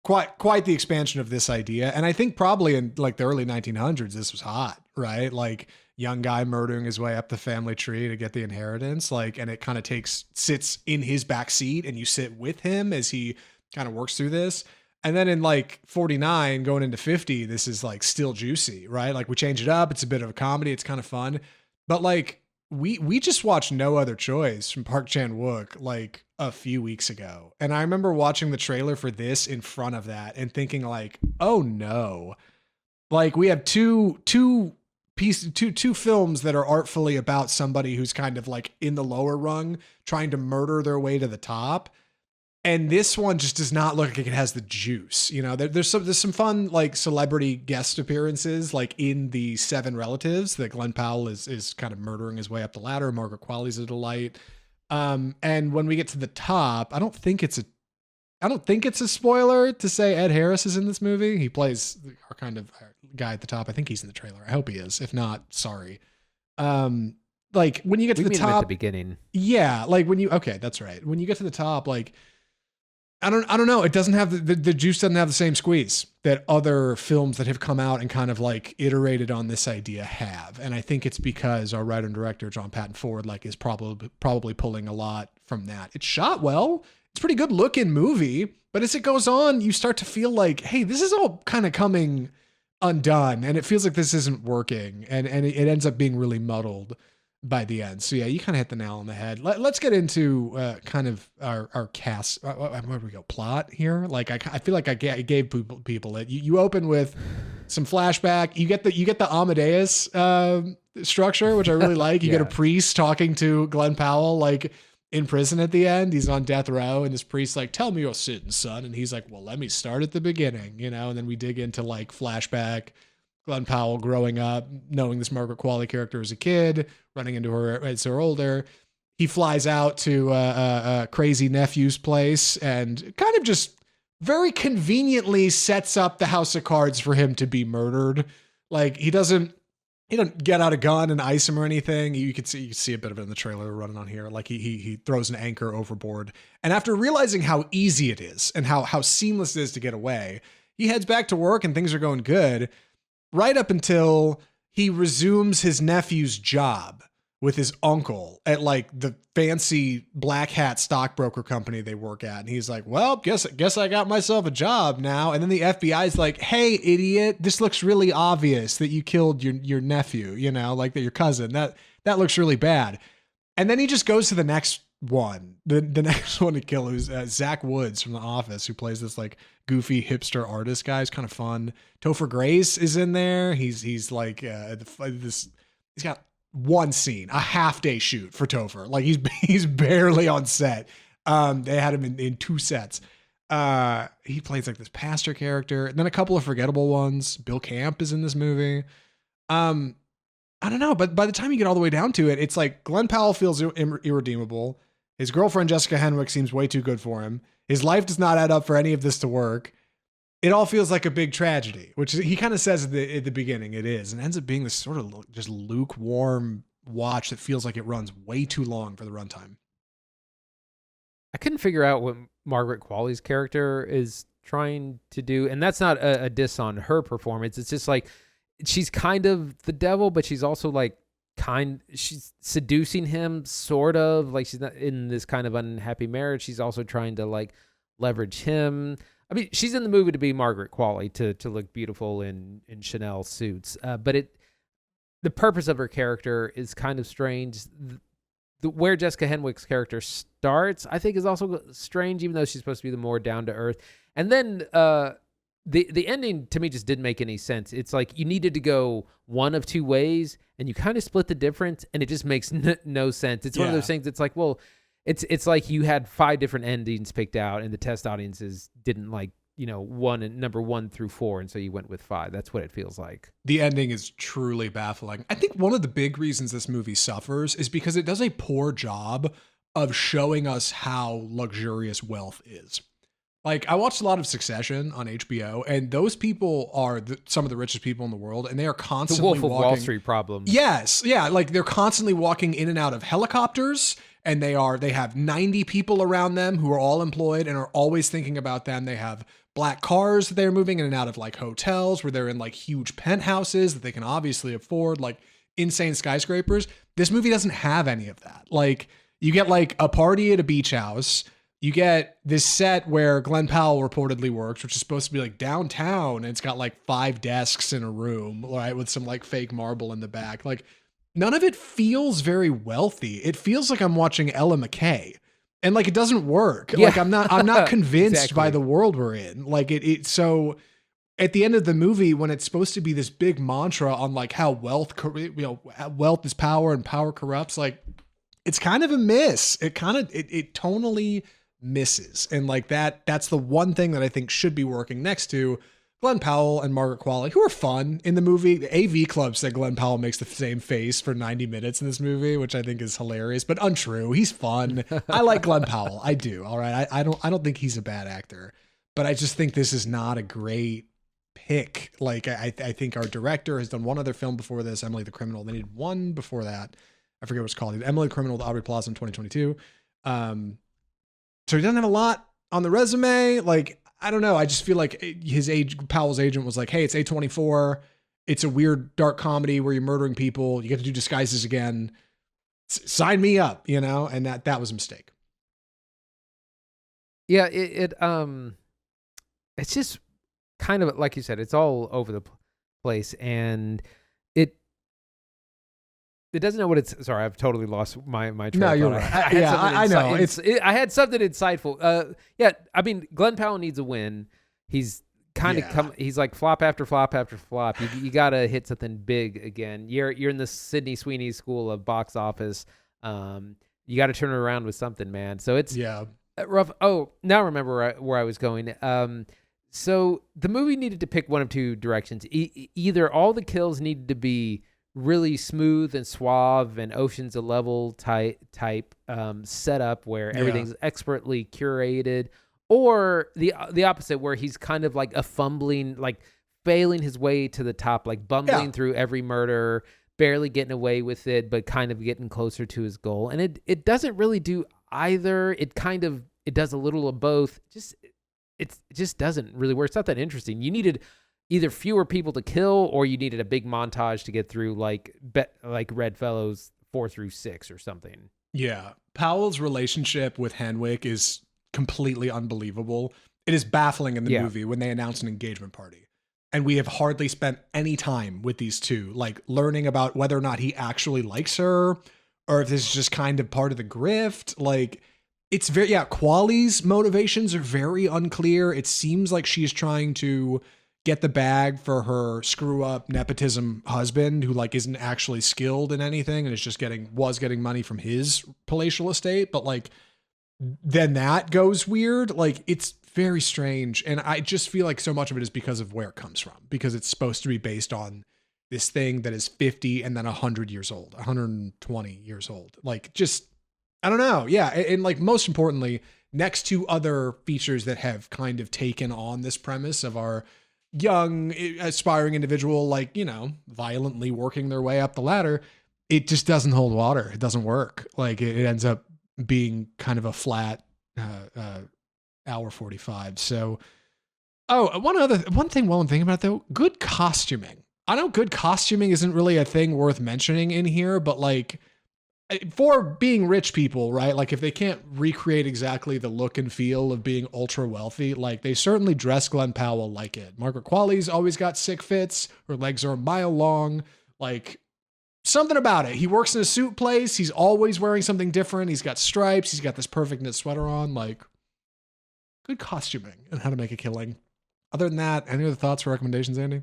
quite the expansion of this idea. And I think probably in like the early 1900s, this was hot, right? Like, young guy murdering his way up the family tree to get the inheritance. Like, and it kind of sits in his back seat and you sit with him as he kind of works through this. And then in like 49 going into 50, this is like still juicy, right? Like, we change it up. It's a bit of a comedy. It's kind of fun, but like we just watched No Other Choice from Park Chan-wook like a few weeks ago. And I remember watching the trailer for this in front of that and thinking like, oh no, like we have two films that are artfully about somebody who's kind of like in the lower rung trying to murder their way to the top. And this one just does not look like it has the juice. You know, there's some fun like celebrity guest appearances, like in the Seven Relatives that Glen Powell is kind of murdering his way up the ladder. Margaret Qualley's a delight. And when we get to the top, I don't think it's a spoiler to say Ed Harris is in this movie. He plays our kind of guy at the top. I think he's in the trailer. I hope he is. If not, sorry. Like when you get to the top,
at the beginning.
Yeah. Like okay, that's right. When you get to the top, like, I don't know. It doesn't have the juice doesn't have the same squeeze that other films that have come out and kind of like iterated on this idea have. And I think it's because our writer and director, John Patton Ford, like is probably pulling a lot from that. It's shot well. It's a pretty good looking movie, but as it goes on, you start to feel like, hey, this is all kind of coming undone and it feels like this isn't working. And it ends up being really muddled by the end. So yeah, you kind of hit the nail on the head. Let's get into kind of our cast. Where do we go? Plot here. Like I feel like I gave people it. You open with some flashback. You get the Amadeus structure, which I really like. You get a priest talking to Glen Powell, like in prison at the end. He's on death row, and this priest's like, "Tell me your sins, son." And he's like, "Well, let me start at the beginning," you know. And then we dig into like flashback. Glen Powell growing up, knowing this Margaret Qualley character as a kid, running into her as they're older. He flies out to a crazy nephew's place and kind of just very conveniently sets up the house of cards for him to be murdered. Like he doesn't get out a gun and ice him or anything. You can see a bit of it in the trailer running on here. Like he throws an anchor overboard. And after realizing how easy it is and how seamless it is to get away, he heads back to work and things are going good. Right up until he resumes his nephew's job with his uncle at like the fancy black hat stockbroker company they work at. And he's like, well, guess I got myself a job now. And then the FBI's like, hey, idiot, this looks really obvious that you killed your nephew, you know, like that your cousin. That looks really bad. And then he just goes to the next one, the next one to kill, who's Zach Woods from The Office, who plays this like goofy hipster artist guy. He's kind of fun. Topher Grace is in there. He's like he's got one scene, a half day shoot for Topher. Like he's barely on set. They had him in two sets. He plays like this pastor character, and then a couple of forgettable ones. Bill Camp is in this movie. I don't know, but by the time you get all the way down to it, it's like Glen Powell feels irredeemable. His girlfriend, Jessica Henwick, seems way too good for him. His life does not add up for any of this to work. It all feels like a big tragedy, which he kind of says at the beginning it is, and ends up being this sort of just lukewarm watch that feels like it runs way too long for the runtime.
I couldn't figure out what Margaret Qualley's character is trying to do, and that's not a diss on her performance. It's just like she's kind of the devil, but she's also like she's seducing him, sort of. Like she's not in this kind of unhappy marriage. She's also trying to like leverage him. I mean, she's in the movie to be Margaret Qualley, to look beautiful in Chanel suits. But the purpose of her character is kind of strange. Where Jessica Henwick's character starts, I think, is also strange, even though she's supposed to be the more down to earth. And then the ending to me just didn't make any sense. It's like you needed to go one of two ways, and you kind of split the difference, and it just makes no sense. It's one of those things. It's like, well, it's like you had 5 different endings picked out, and the test audiences didn't like, number 1 through 4, and so you went with 5. That's what it feels like.
The ending is truly baffling. I think one of the big reasons this movie suffers is because it does a poor job of showing us how luxurious wealth is. Like, I watched a lot of Succession on HBO, and those people are some of the richest people in the world, and they are constantly
the Wolf of Wall Street problem.
Yes, yeah, like they're constantly walking in and out of helicopters, and they have 90 people around them who are all employed and are always thinking about them. They have black cars that they're moving in and out of, like hotels where they're in like huge penthouses that they can obviously afford, like insane skyscrapers. This movie doesn't have any of that. Like, you get like a party at a beach house. You get this set where Glen Powell reportedly works, which is supposed to be like downtown, and it's got like 5 desks in a room, right, with some like fake marble in the back. Like, none of it feels very wealthy. It feels like I'm watching Ella McKay. And like, it doesn't work. Yeah. Like, I'm not convinced exactly. by the world we're in. Like so at the end of the movie, when it's supposed to be this big mantra on like how wealth is power and power corrupts, like, it's kind of a miss. It tonally misses. And like that's the one thing that I think should be working next to Glen Powell and Margaret Qualley, who are fun in the movie. The AV Club said Glen Powell makes the same face for 90 minutes in this movie, which I think is hilarious, but untrue. He's fun. I like Glen Powell. I do. All right. I don't think he's a bad actor, but I just think this is not a great pick. Like, I think our director has done one other film before this, Emily the Criminal. They needed one before that. I forget what it's called. Emily the Criminal, the Aubrey Plaza in 2022. So he doesn't have a lot on the resume. Like, I don't know. I just feel like Powell's agent was like, hey, it's A24. It's a weird dark comedy where you're murdering people. You get to do disguises again. Sign me up, and that was a mistake.
Yeah. It's just kind of like you said, it's all over the place, and it doesn't know what it's. Sorry, I've totally lost my train.
No, you're right. I know.
I had something insightful. Yeah, I mean, Glen Powell needs a win. He's kind of he's like flop after flop after flop. You got to hit something big again. You're in the Sydney Sweeney School of Box Office. You got to turn it around with something, man. So it's rough. Oh, now I remember where I was going. So the movie needed to pick one of two directions. Either all the kills needed to be really smooth and suave and Ocean's 11 type setup where everything's expertly curated, or the opposite, where he's kind of like a fumbling, like failing his way to the top, like bumbling through every murder, barely getting away with it, but kind of getting closer to his goal. And it doesn't really do either. It does a little of both. It just doesn't really work. It's not that interesting. You needed either fewer people to kill, or you needed a big montage to get through like Redfellow's 4 through 6 or something.
Yeah. Powell's relationship with Henwick is completely unbelievable. It is baffling in the movie when they announce an engagement party. And we have hardly spent any time with these two, like learning about whether or not he actually likes her, or if this is just kind of part of the grift. Like, it's very, Qualley's motivations are very unclear. It seems like she's trying to get the bag for her screw up nepotism husband, who like isn't actually skilled in anything and is just was getting money from his palatial estate. But like, then that goes weird. Like, it's very strange. And I just feel like so much of it is because of where it comes from, because it's supposed to be based on this thing that is 50 and then 100 years old, 120 years old. Like, just, I don't know. Yeah. And like, most importantly, next to other features that have kind of taken on this premise of our young aspiring individual, like, violently working their way up the ladder, it just doesn't hold water. It doesn't work. Like, it ends up being kind of a flat hour 45. So, one thing while I'm thinking about it, though, good costuming. I know good costuming isn't really a thing worth mentioning in here, but like, for being rich people, right? Like, if they can't recreate exactly the look and feel of being ultra wealthy, like, they certainly dress Glen Powell like it. Margaret Qualley's always got sick fits. Her legs are a mile long. Like, something about it. He works in a suit place. He's always wearing something different. He's got stripes. He's got this perfect knit sweater on. Like, good costuming and How to Make a Killing. Other than that, any other thoughts or recommendations, Andy?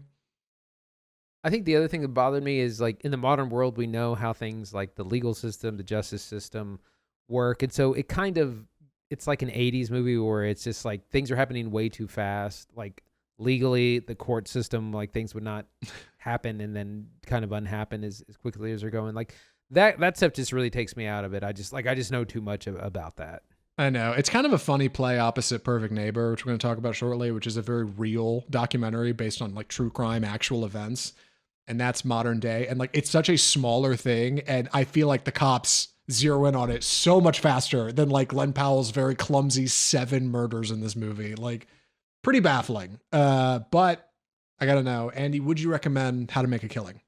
I think the other thing that bothered me is, like, in the modern world, we know how things like the legal system, the justice system work. And so it's like an 80s movie where it's just like things are happening way too fast. Like, legally, the court system, like, things would not happen and then kind of unhappen as quickly as they're going. Like, that stuff just really takes me out of it. I just know too much about that.
I know. It's kind of a funny play opposite Perfect Neighbor, which we're going to talk about shortly, which is a very real documentary based on like true crime, actual events. And that's modern day. And like, it's such a smaller thing. And I feel like the cops zero in on it so much faster than like Glen Powell's very clumsy 7 murders in this movie. Like, pretty baffling. But I got to know, Andy, would you recommend How to Make a Killing?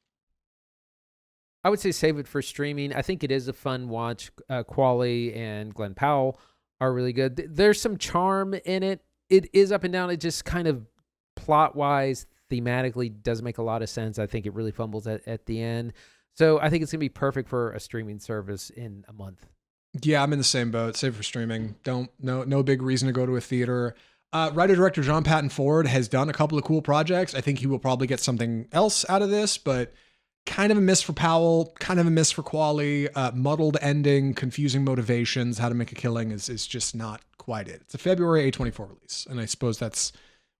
I would say save it for streaming. I think it is a fun watch. Qualley and Glen Powell are really good. There's some charm in it. It is up and down. It just kind of plot-wise, thematically does make a lot of sense. I think it really fumbles at the end. So I think it's going to be perfect for a streaming service in a month.
Yeah, I'm in the same boat. Save it for streaming. No big reason to go to a theater. Writer-director John Patton Ford has done a couple of cool projects. I think he will probably get something else out of this, but kind of a miss for Powell, kind of a miss for Qualley. Muddled ending, confusing motivations. How to Make a Killing is just not quite it. It's a February A24 release, and I suppose that's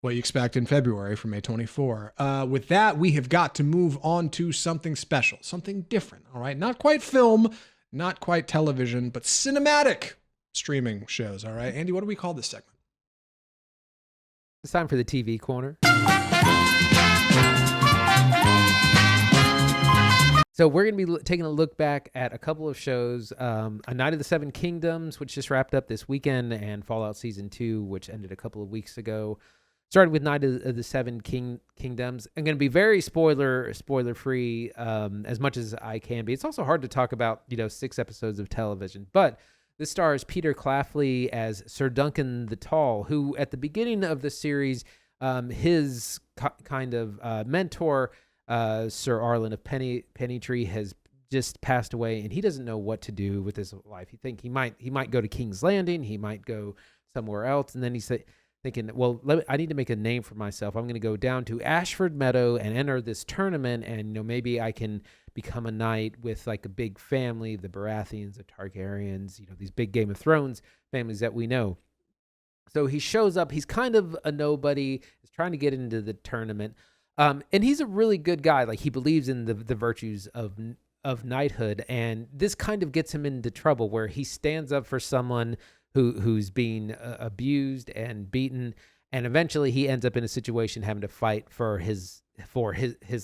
what you expect in February from A24. With that, we have got to move on to something special, something different, all right? Not quite film, not quite television, but cinematic streaming shows, all right? Andy, what do we call this segment?
It's time for the TV Corner. So we're going to be taking a look back at a couple of shows, A Night of the Seven Kingdoms, which just wrapped up this weekend, and Fallout Season 2, which ended a couple of weeks ago. Started with Night of the Seven Kingdoms. I'm going to be very spoiler-free as much as I can be. It's also hard to talk about, 6 episodes of television. But this stars Peter Claflin as Sir Duncan the Tall, who at the beginning of the series, his kind of mentor, Sir Arlen of Pennytree, has just passed away, and he doesn't know what to do with his life. He might go to King's Landing, he might go somewhere else, and then he's thinking, well, I need to make a name for myself. I'm going to go down to Ashford Meadow and enter this tournament, and maybe I can become a knight with like a big family, the Baratheons, the Targaryens, these big Game of Thrones families that we know. So he shows up. He's kind of a nobody. He's trying to get into the tournament. And he's a really good guy. Like, he believes in the virtues of knighthood, and this kind of gets him into trouble where he stands up for someone who's being abused and beaten, and eventually he ends up in a situation having to fight for his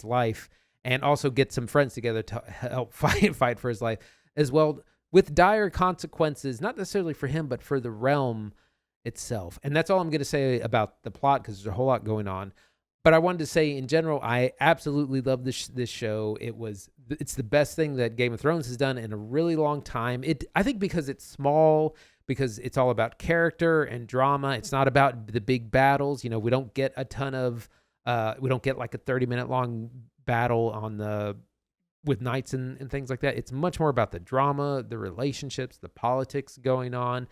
life, and also get some friends together to help fight for his life as well, with dire consequences, not necessarily for him, but for the realm itself. And that's all I'm going to say about the plot, because there's a whole lot going on. But I wanted to say, in general, I absolutely love this show. It's the best thing that Game of Thrones has done in a really long time. I think because it's small, because it's all about character and drama. It's not about the big battles. We don't get a ton of, we don't get like a 30-minute long battle with knights and things like that. It's much more about the drama, the relationships, the politics going on.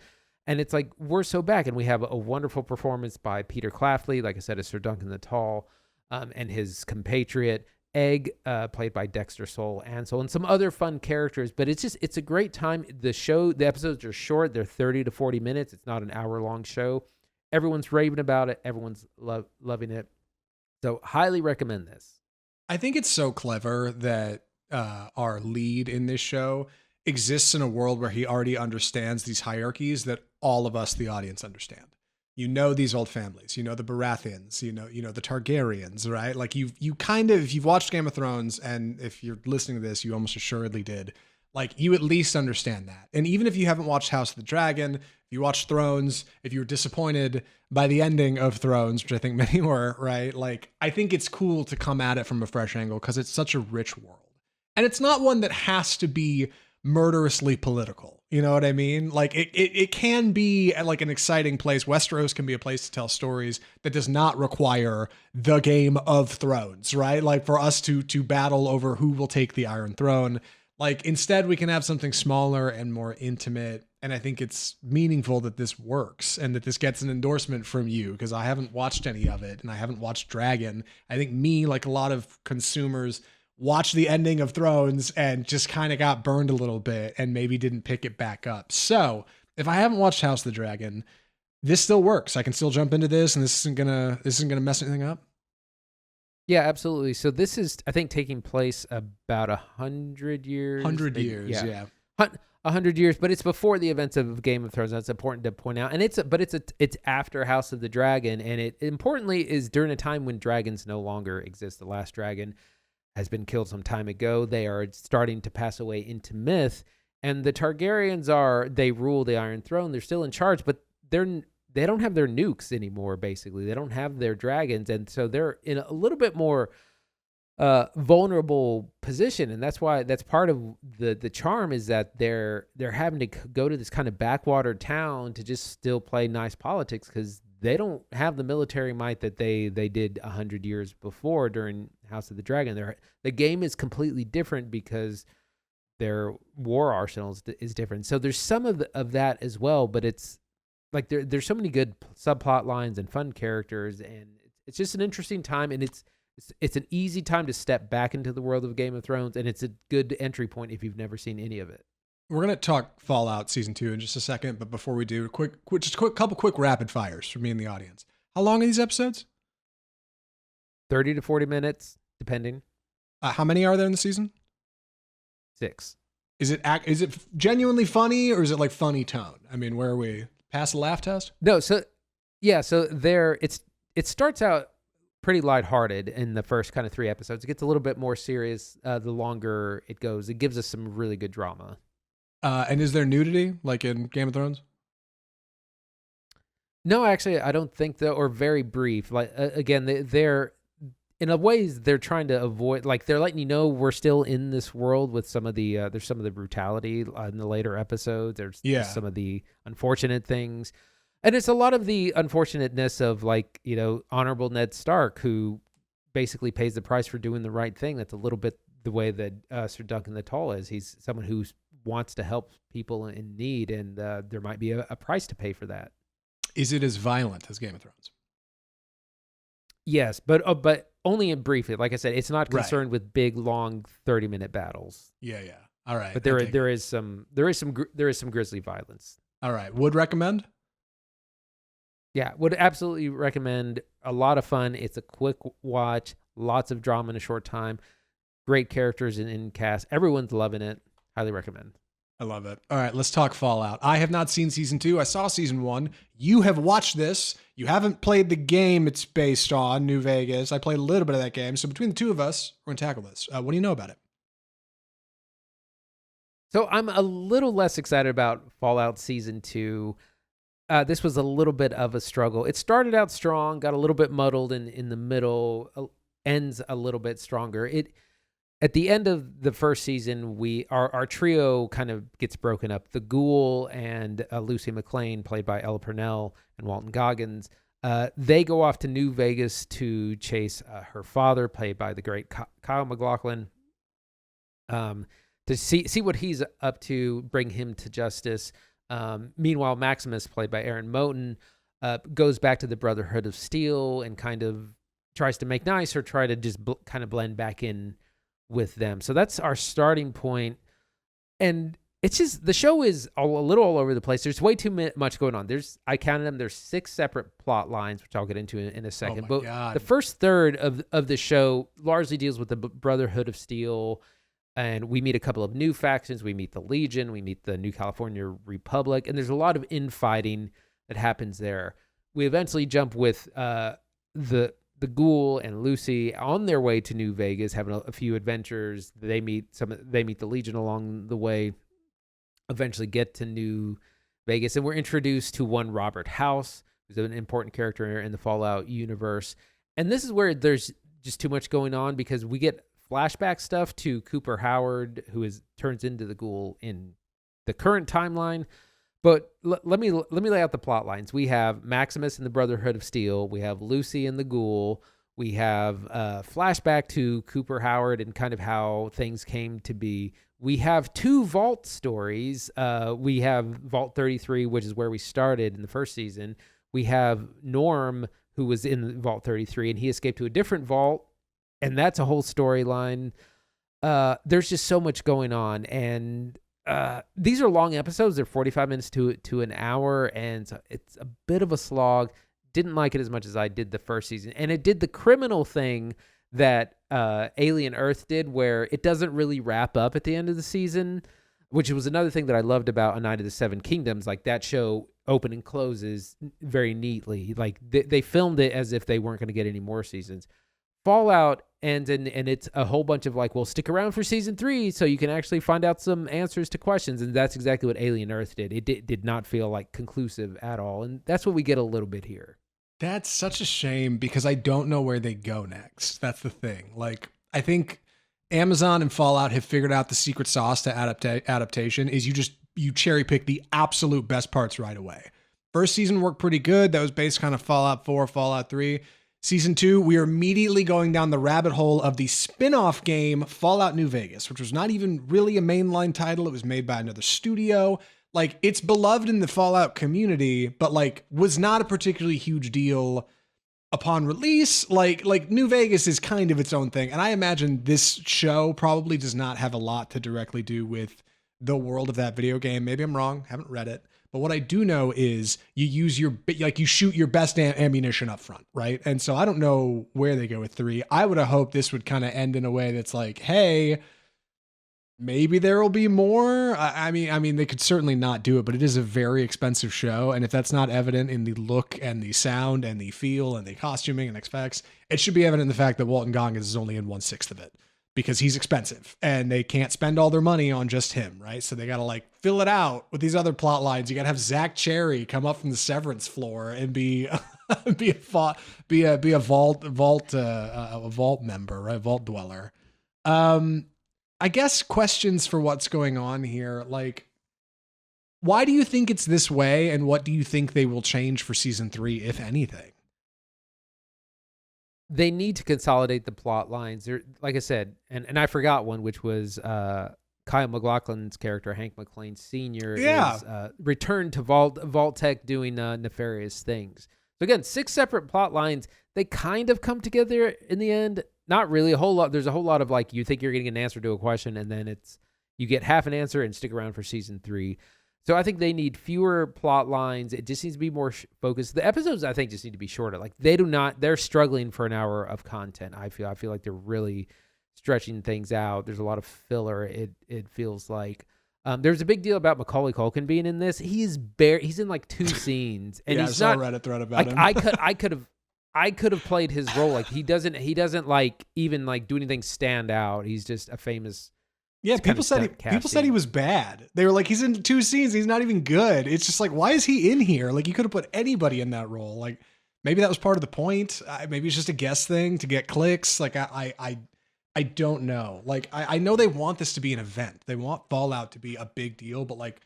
And it's like, we're so back, and we have a wonderful performance by Peter Claflin, like I said, as Sir Duncan the Tall, and his compatriot, Egg, played by Dexter Soul Ansel, and some other fun characters. But it's a great time. The episodes are short. They're 30 to 40 minutes. It's not an hour-long show. Everyone's raving about it. Everyone's loving it. So highly recommend this.
I think it's so clever that our lead in this show exists in a world where he already understands these hierarchies that all of us, the audience, understand. These old families, the Baratheons, the Targaryens, right? Like if you've watched Game of Thrones, and if you're listening to this, you almost assuredly did. Like, you at least understand that. And even if you haven't watched House of the Dragon, if you watched Thrones, if you were disappointed by the ending of Thrones, which I think many were, right? Like, I think it's cool to come at it from a fresh angle because it's such a rich world. And it's not one that has to be murderously political. You know what I mean? Like it can be like an exciting place. Westeros can be a place to tell stories that does not require the Game of Thrones, right? Like for us to battle over who will take the Iron Throne. Like instead we can have something smaller and more intimate. And I think it's meaningful that this works and that this gets an endorsement from you, because I haven't watched any of it and I haven't watched Dragon. I think me, like a lot of consumers, watched the ending of Thrones and just kind of got burned a little bit and maybe didn't pick it back up. So if I haven't watched House of the Dragon, this still works. I can still jump into this, and this isn't gonna mess anything up.
Yeah, absolutely. So this is, I think, taking place about 100 years.
100 years, yeah.
100 years, but it's before the events of Game of Thrones. That's important to point out. And it's after House of the Dragon, and it importantly is during a time when dragons no longer exist. The last dragon has been killed some time ago. They are starting to pass away into myth, and the Targaryens they rule the Iron Throne. They're still in charge, but they don't have their nukes anymore. Basically, they don't have their dragons, and so they're in a little bit more vulnerable position, and that's part of the charm is that they're having to go to this kind of backwater town to just still play nice politics, because they don't have the military might that they did 100 years before during House of the Dragon. The game is completely different because their war arsenal is different. So there's some of that as well, but it's like there's so many good subplot lines and fun characters, and it's just an interesting time, and it's an easy time to step back into the world of Game of Thrones, and it's a good entry point if you've never seen any of it.
We're going to talk Fallout Season 2 in just a second, but before we do, couple quick rapid fires for me and the audience. How long are these episodes?
30 to 40 minutes, depending.
How many are there in the season?
6.
Is it genuinely funny, or is it like funny tone? I mean, where are we? Past the laugh test?
No, so it starts out pretty lighthearted in the first kind of 3 episodes. It gets a little bit more serious the longer it goes. It gives us some really good drama.
And is there nudity like in Game of Thrones?
No, actually, I don't think so, or very brief. Like again, they're in a ways they're trying to avoid, like they're letting you know we're still in this world with some of the there's some of the brutality in the later episodes. There's some of the unfortunate things. And it's a lot of the unfortunateness of, like, Honorable Ned Stark, who basically pays the price for doing the right thing. That's a little bit the way that Sir Duncan the Tall is. He's someone who wants to help people in need, and there might be a price to pay for that.
Is it as violent as Game of Thrones?
Yes, but only in briefly. Like I said, it's not concerned with big, long 30-minute battles.
Yeah. All right.
But there is some grisly violence.
All right. Would recommend?
Yeah, would absolutely recommend. A lot of fun. It's a quick watch. Lots of drama in a short time. Great characters in cast. Everyone's loving it. Highly recommend.
I love it. All right, let's talk Fallout. I have not seen season 2. I saw season 1. You have watched this. You haven't played the game it's based on, New Vegas. I played a little bit of that game. So between the two of us, we're going to tackle this. What do you know about it?
So I'm a little less excited about Fallout Season 2. This was a little bit of a struggle. It started out strong, got a little bit muddled in the middle, ends a little bit stronger. At the end of the first season, our trio kind of gets broken up. The Ghoul and Lucy McLean, played by Ella Purnell and Walton Goggins, they go off to New Vegas to chase her father, played by the great Kyle MacLachlan, to see what he's up to, bring him to justice. Meanwhile, Maximus, played by Aaron Moten, goes back to the Brotherhood of Steel and kind of tries to make nice, or try to just kind of blend back in with them. So that's our starting point. And it's just, the show is a little all over the place. There's way too much going on. I counted them. There's 6 separate plot lines, which I'll get into in a second. But
God.
The first third of the show largely deals with the Brotherhood of Steel. And we meet a couple of new factions. We meet the Legion. We meet the New California Republic. And there's a lot of infighting that happens there. We eventually jump with the Ghoul and Lucy on their way to New Vegas, having a few adventures. They meet the Legion along the way, eventually get to New Vegas. And we're introduced to one Robert House, who's an important character in the Fallout universe. And this is where there's just too much going on, because we get flashback stuff to Cooper Howard, who turns into the ghoul in the current timeline. But let me lay out the plot lines. We have Maximus and the Brotherhood of Steel. We have Lucy and the Ghoul. We have flashback to Cooper Howard and kind of how things came to be. We have 2 Vault stories. We have Vault 33, which is where we started in the first season. We have Norm, who was in Vault 33, and he escaped to a different vault, and that's a whole storyline. There's just so much going on, and these are long episodes. They're 45 minutes to an hour, and it's a bit of a slog. Didn't like it as much as I did the first season. And it did the criminal thing that Alien Earth did, where it doesn't really wrap up at the end of the season, which was another thing that I loved about A Night of the Seven Kingdoms. Like, that show open and closes very neatly. Like, they filmed it as if they weren't going to get any more seasons. Fallout ends, and it's a whole bunch of like, well, stick around for season 3 so you can actually find out some answers to questions. And that's exactly what Alien Earth did. It did not feel like conclusive at all. And that's what we get a little bit here.
That's such a shame because I don't know where they go next. That's the thing. Like, I think Amazon and Fallout have figured out the secret sauce to adaptation is you cherry pick the absolute best parts right away. First season worked pretty good. That was based kind of Fallout 4, Fallout 3. Season 2, we are immediately going down the rabbit hole of the spin-off game Fallout New Vegas, which was not even really a mainline title. It was made by another studio. Like, it's beloved in the Fallout community, but like was not a particularly huge deal upon release. Like New Vegas is kind of its own thing. And I imagine this show probably does not have a lot to directly do with the world of that video game. Maybe I'm wrong. Haven't read it. But what I do know is you shoot your best ammunition up front, right? And so I don't know where they go with 3. I would have hoped this would kind of end in a way that's like, hey, maybe there will be more. I mean, they could certainly not do it, but it is a very expensive show. And if that's not evident in the look and the sound and the feel and the costuming and effects, it should be evident in the fact that Walton Goggins is only in 1/6 of it. Because he's expensive and they can't spend all their money on just him, right? So they got to like fill it out with these other plot lines. You got to have Zach Cherry come up from the Severance floor and be a vault member, right? Vault dweller. I guess questions for what's going on here. Like, why do you think it's this way? And what do you think they will change for season 3, if anything?
They need to consolidate the plot lines. There, like I said, and I forgot one, which was Kyle MacLachlan's character, Hank McClane Sr. is returned to Vault Tech doing nefarious things. So again, 6 separate plot lines. They kind of come together in the end. Not really a whole lot. There's a whole lot of like, you think you're getting an answer to a question, and then you get half an answer and stick around for season 3. So I think they need fewer plot lines. It just needs to be more focused. The episodes, I think, just need to be shorter. Like, they're struggling for an hour of content. I feel like they're really stretching things out. There's a lot of filler. It feels like there's a big deal about Macaulay Culkin being in this. He's in like 2 scenes, and he's not.
I saw a Reddit thread about him.
I could have played his role. Like, he doesn't like even like do anything stand out. He's just a famous.
Yeah, people said he was bad. They were like, he's in 2 scenes. He's not even good. It's just like, why is he in here? Like, you could have put anybody in that role. Like, maybe that was part of the point. Maybe it's just a guess thing to get clicks. Like, I don't know. Like, I know they want this to be an event. They want Fallout to be a big deal. But like,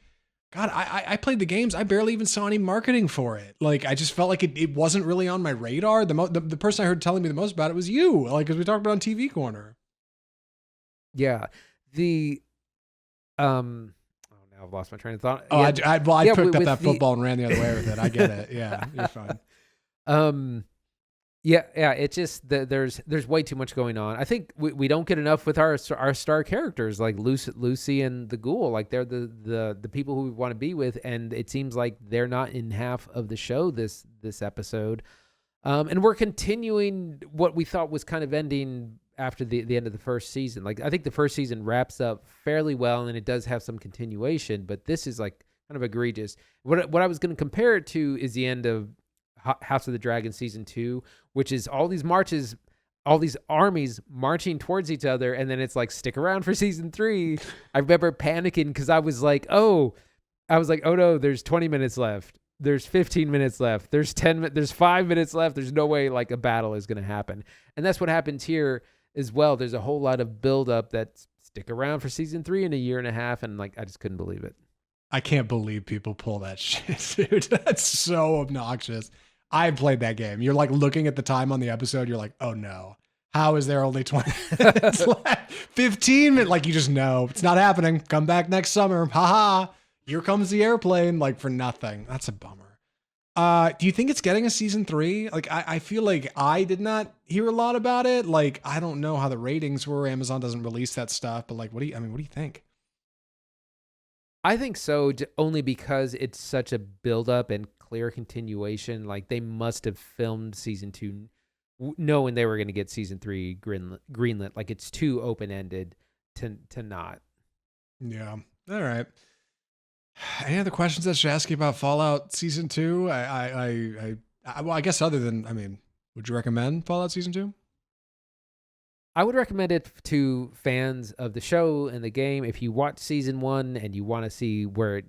God, I played the games. I barely even saw any marketing for it. Like, I just felt like it wasn't really on my radar. The person I heard telling me the most about it was you. Like, because we talked about it on TV Corner.
Yeah. Now I've lost my train of thought.
Oh, yeah. I picked up that football and ran the other way with it. I get it. Yeah, you're fine.
Yeah. It's just there's way too much going on. I think we don't get enough with our star characters like Lucy and the Ghoul. Like, they're the people who we want to be with, and it seems like they're not in half of the show this episode. And we're continuing what we thought was kind of ending after the end of the first season. Like, I think the first season wraps up fairly well, and it does have some continuation, but this is like kind of egregious. What I was going to compare it to is the end of House of the Dragon season 2, which is all these marches, all these armies marching towards each other, and then it's like, stick around for season 3. I remember panicking because I was like, oh no, there's 20 minutes left. There's 15 minutes left. There's 5 minutes left. There's no way like a battle is going to happen. And that's what happens here. as well. There's a whole lot of buildup that stick around for season 3 in a year and a half, and like I just couldn't believe it.
I can't believe people pull that shit, dude. That's so obnoxious. I played that game. You're like looking at the time on the episode. You're like, oh no. How is there only 20 minutes left? 15 minutes. Like, you just know it's not happening. Come back next summer. Haha. Here comes the airplane. Like, for nothing. That's a bummer. Do you think it's getting a season 3? Like, I feel like I did not hear a lot about it. Like, I don't know how the ratings were. Amazon doesn't release that stuff. But like, what do you think?
I think so, only because it's such a buildup and clear continuation. Like, they must have filmed season 2 knowing they were going to get season 3 greenlit. Like, it's too open-ended to not. Yeah.
All right. Any other questions that should ask you about Fallout season 2? Well, I guess other than, would you recommend Fallout season 2?
I would recommend it to fans of the show and the game. If you watch season 1 and you want to see where it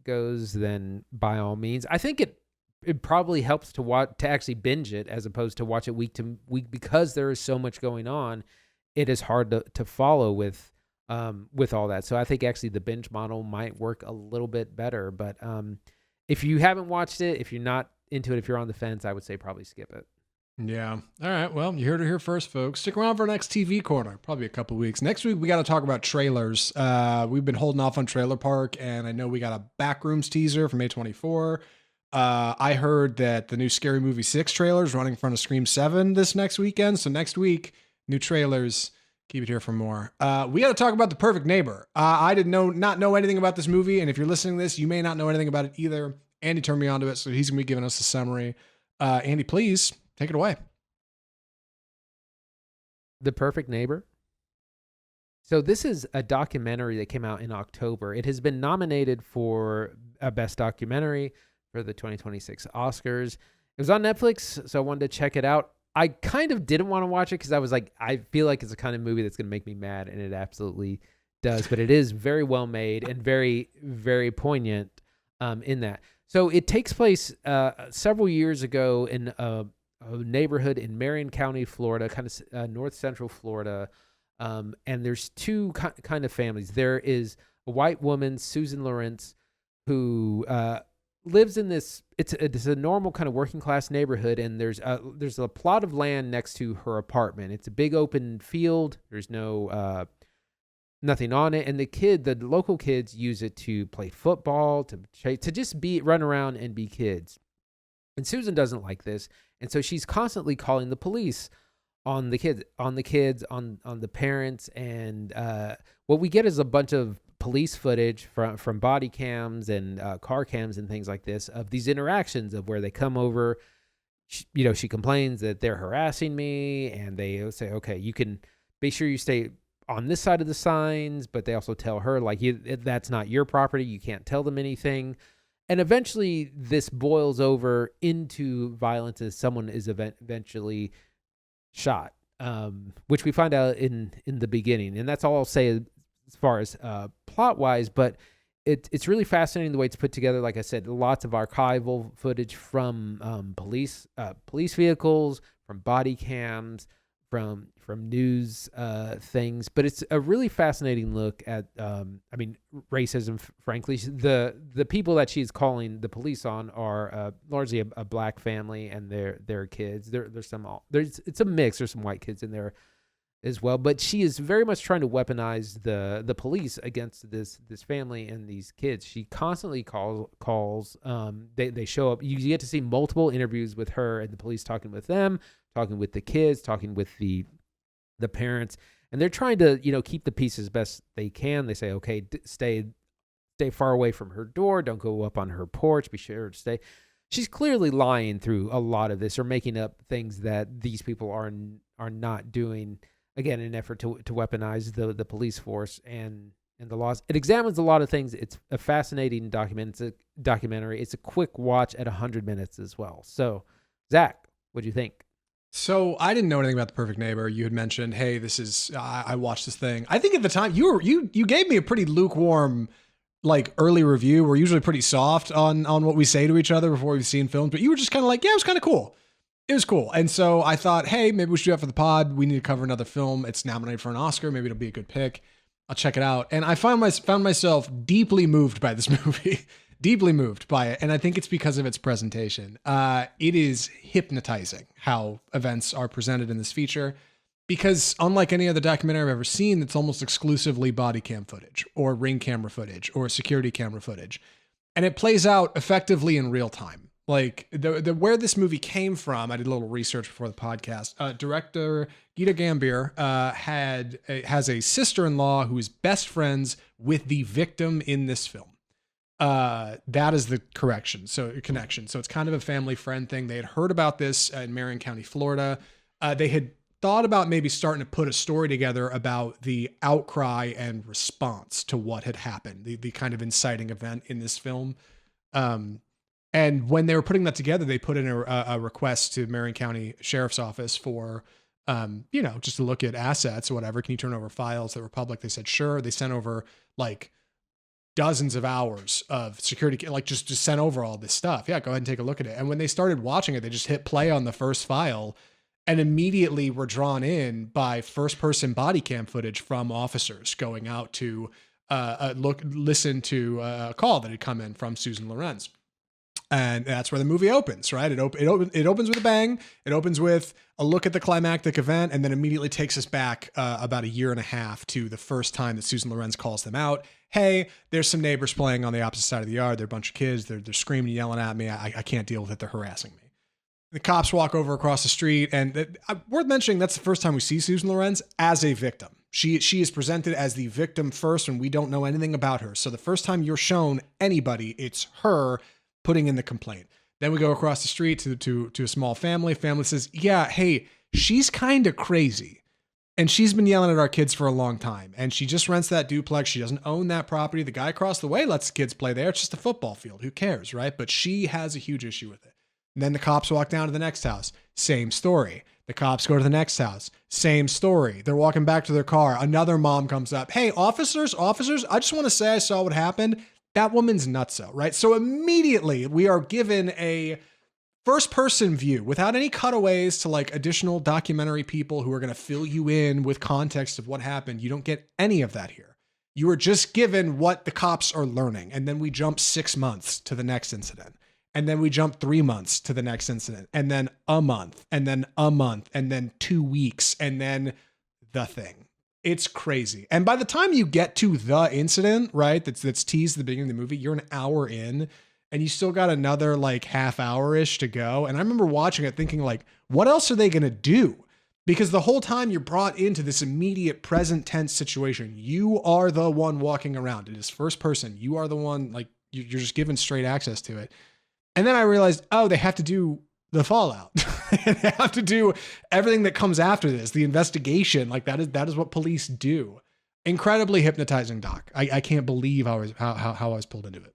goes, then by all means. I think it probably helps to actually binge it as opposed to watch it week to week, because there is so much going on. It is hard to follow with all that. So I think actually the binge model might work a little bit better. But if you haven't watched it, if you're not into it, if you're on the fence, I would say probably skip it.
Yeah. All right. Well, you heard it here first, folks. Stick around for our next TV corner, probably a couple weeks. Next week, we got to talk about trailers. We've been holding off on Trailer Park, and I know we got a Backrooms teaser for May 24. I heard that the new Scary Movie 6 trailer is running in front of Scream 7 this next weekend. So next week, new trailers. Keep it here for more. We got to talk about The Perfect Neighbor. I did not know anything about this movie, and if you're listening to this, you may not know anything about it either. Andy turned me onto it, so he's going to be giving us a summary. Andy, please. Take it away.
The Perfect Neighbor. So this is a documentary that came out in October. It has been nominated for a Best Documentary for the 2026 Oscars. It was on Netflix, so I wanted to check it out. I kind of didn't want to watch it because I was like, I feel like it's the kind of movie that's going to make me mad, and it absolutely does. But it is very well made and very, very poignant in that. So it takes place several years ago in a neighborhood in Marion County, Florida, kind of north central Florida. And there's two kind of families. There is a white woman, Susan Lawrence, who lives in this. It's a normal kind of working class neighborhood, and there's a plot of land next to her apartment. It's a big open field. There's no nothing on it, and the local kids use it to play football, to just run around and be kids. And Susan doesn't like this, and so she's constantly calling the police on the kids, on the parents, and what we get is a bunch of police footage from body cams and car cams and things like this of these interactions of where they come over. She complains that they're harassing me, and they say, okay, you can be sure you stay on this side of the signs, but they also tell her, like, that's not your property. You can't tell them anything. And eventually this boils over into violence as someone is eventually shot, which we find out in the beginning. And that's all I'll say as far as plot-wise, but it's really fascinating the way it's put together. Like I said, lots of archival footage from police vehicles, from body cams, from news things, but it's a really fascinating look at racism. Frankly, the people that she's calling the police on are largely a black family and their kids. It's a mix. There's some white kids in there as well, but she is very much trying to weaponize the police against this family and these kids. She constantly calls. They show up. You get to see multiple interviews with her and the police, talking with them, talking with the kids, talking with the parents, and they're trying to keep the peace as best they can. They say, okay, stay far away from her door, don't go up on her porch, be sure to stay. She's clearly lying through a lot of this, or making up things that these people are not doing, again, in an effort to weaponize the police force and the laws. It examines a lot of things. It's a fascinating documentary. It's a quick watch at 100 minutes as well. So, Zach, what do you think?
So I didn't know anything about The Perfect Neighbor. You had mentioned, hey, this is I watched this thing. I think at the time you gave me a pretty lukewarm, like, early review. We're usually pretty soft on what we say to each other before we've seen films, but you were just kind of like, yeah, it was kind of cool. It was cool. And so I thought, hey, maybe we should do that for the pod. We need to cover another film. It's nominated for an Oscar. Maybe it'll be a good pick. I'll check it out. And I found myself deeply moved by this movie, deeply moved by it. And I think it's because of its presentation. It is hypnotizing how events are presented in this feature, because unlike any other documentary I've ever seen, it's almost exclusively body cam footage or ring camera footage or security camera footage. And it plays out effectively in real time. Like the where this movie came from, I did a little research before the podcast. Director Geeta Gandbhir has a sister-in-law who is best friends with the victim in this film. That is the connection. So it's kind of a family friend thing. They had heard about this in Marion County, Florida. They had thought about maybe starting to put a story together about the outcry and response to what had happened, the kind of inciting event in this film. And when they were putting that together, they put in a request to Marion County Sheriff's Office for, just to look at assets or whatever. Can you turn over files that were public? They said, sure. They sent over like dozens of hours of security, like just sent over all this stuff. Yeah, go ahead and take a look at it. And when they started watching it, they just hit play on the first file and immediately were drawn in by first person body cam footage from officers going out to listen to a call that had come in from Susan Lorenz. And that's where the movie opens, right? It opens with a bang. It opens with a look at the climactic event, and then immediately takes us back about a year and a half to the first time that Susan Lorenz calls them out. Hey, there's some neighbors playing on the opposite side of the yard. They're a bunch of kids. They're screaming and yelling at me. I can't deal with it. They're harassing me. The cops walk over across the street, and worth mentioning, that's the first time we see Susan Lorenz as a victim. She is presented as the victim first, and we don't know anything about her. So the first time you're shown anybody, it's her putting in the complaint. Then we go across the street to a small family. Family says, yeah, hey, she's kind of crazy. And she's been yelling at our kids for a long time. And she just rents that duplex. She doesn't own that property. The guy across the way lets the kids play there. It's just a football field. Who cares, right? But she has a huge issue with it. And then the cops walk down to the next house. Same story. The cops go to the next house. Same story. They're walking back to their car. Another mom comes up. Hey, officers, I just want to say I saw what happened. That woman's nutso, right? So immediately we are given a first person view without any cutaways to like additional documentary people who are going to fill you in with context of what happened. You don't get any of that here. You are just given what the cops are learning. And then we jump 6 months to the next incident. And then we jump 3 months to the next incident. And then a month, and then a month, and then 2 weeks, and then the thing. It's crazy. And by the time you get to the incident, right, that's teased at the beginning of the movie, you're an hour in and you still got another like half hour-ish to go. And I remember watching it thinking like, what else are they going to do? Because the whole time you're brought into this immediate present tense situation. You are the one walking around. It is first person. You are the one, like you're just given straight access to it. And then I realized, oh, they have to do the fallout. They have to do everything that comes after this, the investigation. Like that is what police do. Incredibly hypnotizing doc. I can't believe how I was pulled into it.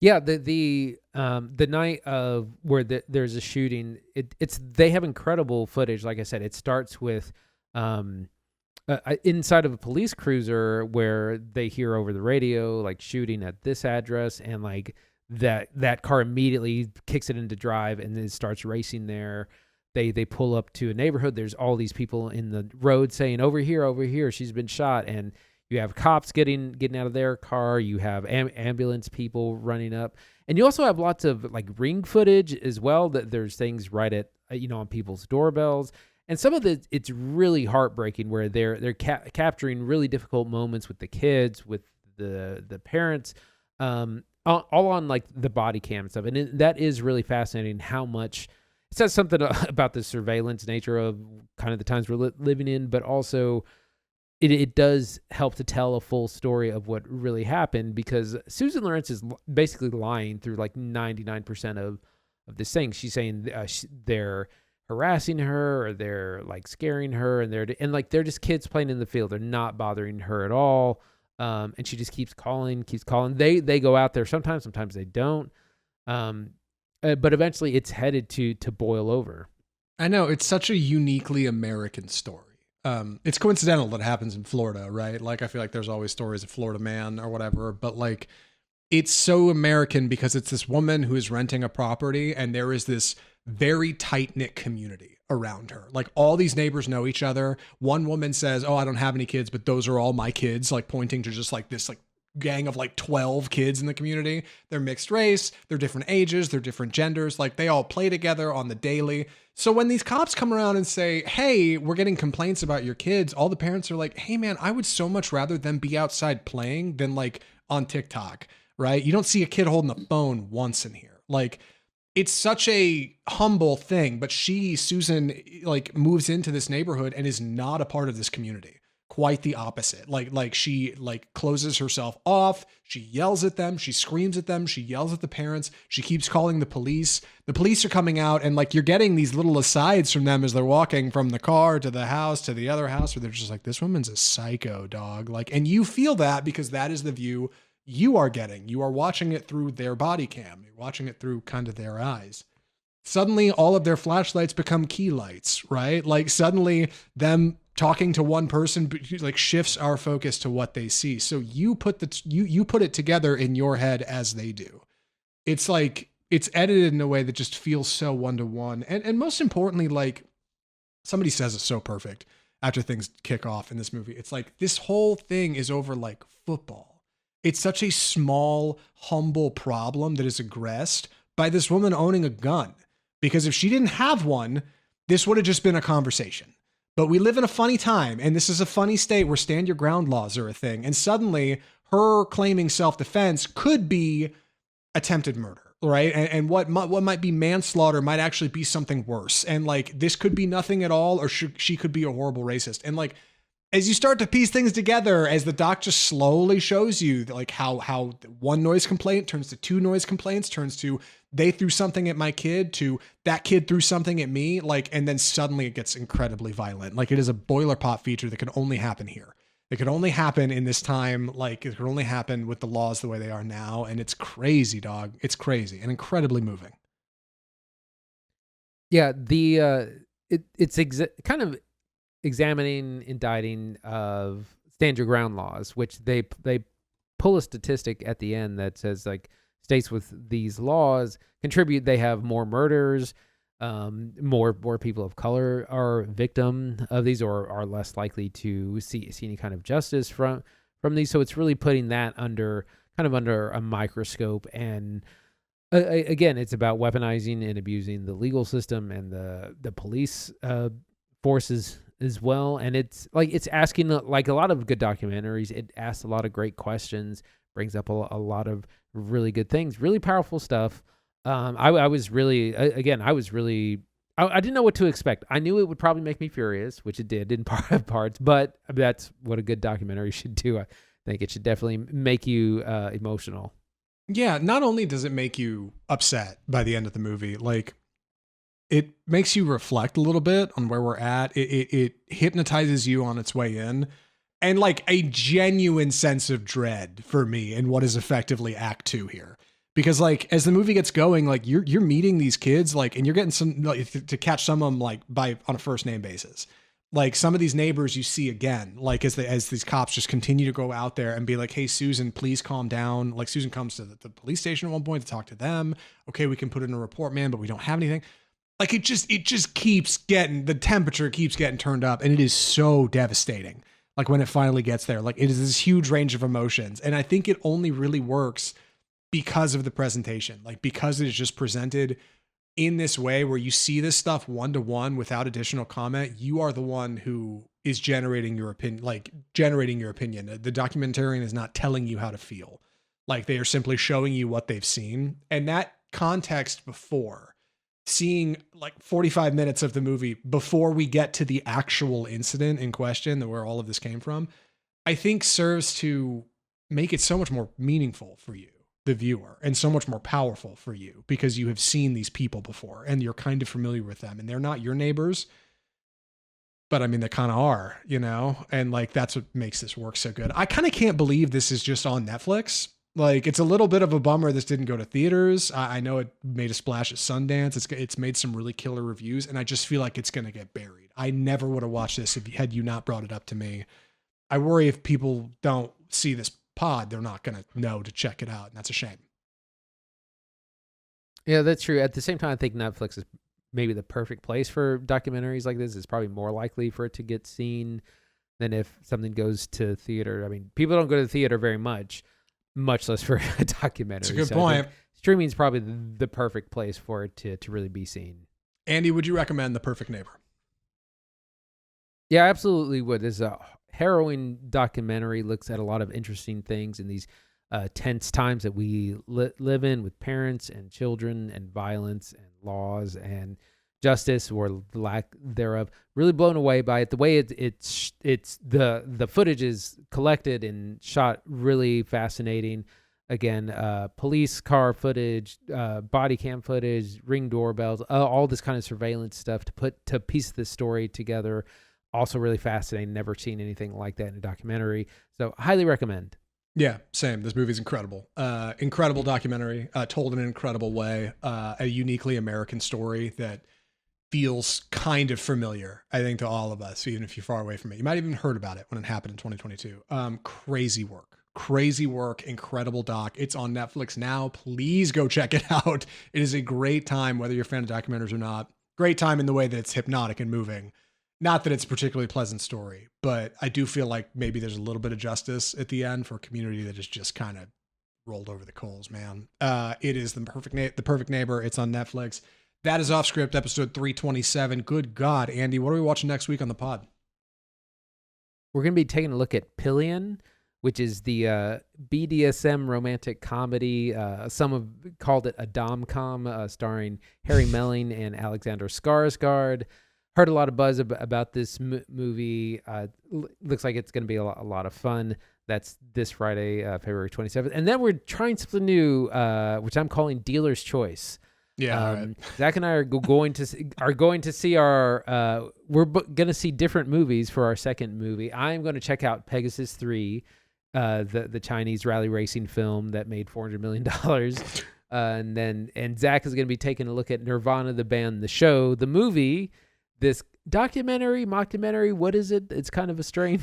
Yeah, the night of where there's a shooting, they have incredible footage. Like I said, it starts with inside of a police cruiser where they hear over the radio like shooting at this address, and like that car immediately kicks it into drive and then starts racing there. They pull up to a neighborhood. There's all these people in the road saying, over here, she's been shot. And you have cops getting out of their car. You have ambulance people running up. And you also have lots of like ring footage as well, that there's things right at, on people's doorbells. And some of it's really heartbreaking where they're capturing really difficult moments with the kids, with the parents, all on like the body cam and stuff. And that is really fascinating how much it says something about the surveillance nature of kind of the times we're living in, but also it does help to tell a full story of what really happened, because Susan Lorenz is basically lying through like 99% of this thing. She's saying they're harassing her, or they're like scaring her, and they're just kids playing in the field. They're not bothering her at all. And she just keeps calling. They go out there sometimes they don't. But eventually it's headed to boil over.
I know, it's such a uniquely American story. It's coincidental that it happens in Florida, right? Like I feel like there's always stories of Florida man or whatever, but like it's so American because it's this woman who is renting a property and there is this very tight-knit community around her. Like all these neighbors know each other. One woman says, "Oh, I don't have any kids, but those are all my kids," like pointing to just like this like gang of like 12 kids in the community. They're mixed race, they're different ages, they're different genders, like they all play together on the daily. So when these cops come around and say, "Hey, we're getting complaints about your kids," all the parents are like, "Hey man, I would so much rather them be outside playing than like on TikTok," right? You don't see a kid holding a phone once in here. Like it's such a humble thing, but Susan, like moves into this neighborhood and is not a part of this community. Quite the opposite. Like she like closes herself off. She yells at them. She screams at them. She yells at the parents. She keeps calling the police. The police are coming out and like you're getting these little asides from them as they're walking from the car to the house to the other house where they're just like, this woman's a psycho, dog. Like, and you feel that because that is the view you are getting. You are watching it through their body cam. You're watching it through kind of their eyes. Suddenly all of their flashlights become key lights, right? Like suddenly them talking to one person like shifts our focus to what they see. So you put you put it together in your head as they do. It's like it's edited in a way that just feels so one-to-one. And most importantly, like somebody says it's so perfect after things kick off in this movie. It's like this whole thing is over like football. It's such a small, humble problem that is aggressed by this woman owning a gun. Because if she didn't have one, this would have just been a conversation. But we live in a funny time, and this is a funny state where stand your ground laws are a thing. And suddenly, her claiming self-defense could be attempted murder, right? And what might be manslaughter might actually be something worse. And like, this could be nothing at all, or she could be a horrible racist. And like, as you start to piece things together, as the doc just slowly shows you like how one noise complaint turns to two noise complaints, turns to they threw something at my kid, to that kid threw something at me, like, and then suddenly it gets incredibly violent. Like it is a boiler pot feature that can only happen here. It could only happen in this time. Like it could only happen with the laws the way they are now. And it's crazy, dog. It's crazy and incredibly moving.
Yeah. It's kind of examining, indicting of stand your ground laws, which they pull a statistic at the end that says like states with these laws contribute, they have more murders, more people of color are victim of these or are less likely to see any kind of justice from these. So it's really putting that under a microscope. And again, it's about weaponizing and abusing the legal system and the police forces as well. And it's asking, like a lot of good documentaries, it asks a lot of great questions, brings up a lot of really good things, really powerful stuff. I was really, again, I didn't know what to expect. I knew it would probably make me furious, which it did in parts, but that's what a good documentary should do. I think it should definitely make you emotional.
Yeah, not only does it make you upset by the end of the movie, like it makes you reflect a little bit on where we're at. It hypnotizes you on its way in, and like a genuine sense of dread for me in what is effectively Act 2 here. Because like as the movie gets going, like you're meeting these kids, like, and you're getting some like, to catch some of them like on a first name basis. Like some of these neighbors you see again, like as these cops just continue to go out there and be like, "Hey Susan, please calm down." Like Susan comes to the police station at one point to talk to them. Okay, we can put in a report, man, but we don't have anything. Like it just keeps getting, the temperature keeps getting turned up, and it is so devastating. Like when it finally gets there, like it is this huge range of emotions. And I think it only really works because of the presentation, like because it is just presented in this way where you see this stuff one-to-one without additional comment. You are the one who is generating your opinion, The documentarian is not telling you how to feel. Like they are simply showing you what they've seen. And that context before, seeing like 45 minutes of the movie before we get to the actual incident in question, where all of this came from, I think serves to make it so much more meaningful for you, the viewer, and so much more powerful for you because you have seen these people before and you're kind of familiar with them, and they're not your neighbors, but I mean, they kind of are, and like, that's what makes this work so good. I kind of can't believe this is just on Netflix. Like, it's a little bit of a bummer this didn't go to theaters. I know it made a splash at Sundance. It's made some really killer reviews, and I just feel like it's going to get buried. I never would have watched this had you not brought it up to me. I worry if people don't see this pod, they're not going to know to check it out. And that's a shame.
Yeah, that's true. At the same time, I think Netflix is maybe the perfect place for documentaries like this. It's probably more likely for it to get seen than if something goes to theater. I mean, people don't go to the theater very much less for a documentary.
That's a good point.
Streaming is probably the perfect place for it to really be seen.
Andy, would you recommend The Perfect Neighbor?
Yeah, I absolutely would. This is a harrowing documentary, looks at a lot of interesting things in these tense times that we live in with parents and children and violence and laws and justice or lack thereof. Really blown away by it. The way it's the footage is collected and shot really fascinating. Again, police car footage, body cam footage, Ring doorbells, all this kind of surveillance stuff to piece this story together. Also really fascinating. Never seen anything like that in a documentary. So highly recommend.
Yeah, same. This movie's incredible. Incredible documentary, told in an incredible way. A uniquely American story that feels kind of familiar, I think, to all of us, even if you're far away from it. You might have even heard about it when it happened in 2022. Crazy work, incredible doc. It's on Netflix now. Please go check it out. It is a great time, whether you're a fan of documentaries or not. Great time in the way that it's hypnotic and moving. Not that it's a particularly pleasant story, but I do feel like maybe there's a little bit of justice at the end for a community that is just kind of rolled over the coals, man. It is The Perfect Neighbor. It's on Netflix. That is Off Script, episode 327. Good God, Andy, what are we watching next week on the pod?
We're going to be taking a look at Pillion, which is the BDSM romantic comedy. Some have called it a dom-com, starring Harry Melling and Alexander Skarsgård. Heard a lot of buzz about this movie. Looks like it's going to be a lot of fun. That's this Friday, February 27th. And then we're trying something new, which I'm calling Dealer's Choice.
Yeah, right.
Zach and I are going to see our. We're going to see different movies for our second movie. I'm going to check out Pegasus 3, the Chinese rally racing film that made $400 million. And Zach is going to be taking a look at Nirvana, the band, the show, the movie. This mockumentary, what is it? It's kind of a strange...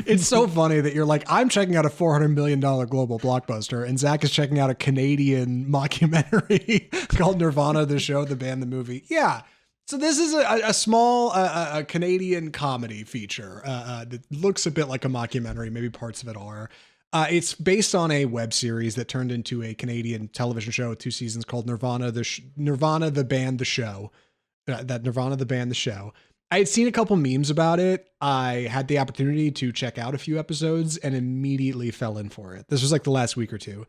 It's so funny that you're like, I'm checking out a $400 million global blockbuster, and Zach is checking out a Canadian mockumentary called Nirvana, the show, the band, the movie. Yeah. So this is a small Canadian comedy feature that looks a bit like a mockumentary. Maybe parts of it are. It's based on a web series that turned into a Canadian television show with 2 seasons called Nirvana, the band, the show. Nirvana, the band, the show. I had seen a couple memes about it. I had the opportunity to check out a few episodes and immediately fell in for it. This was like the last week or two.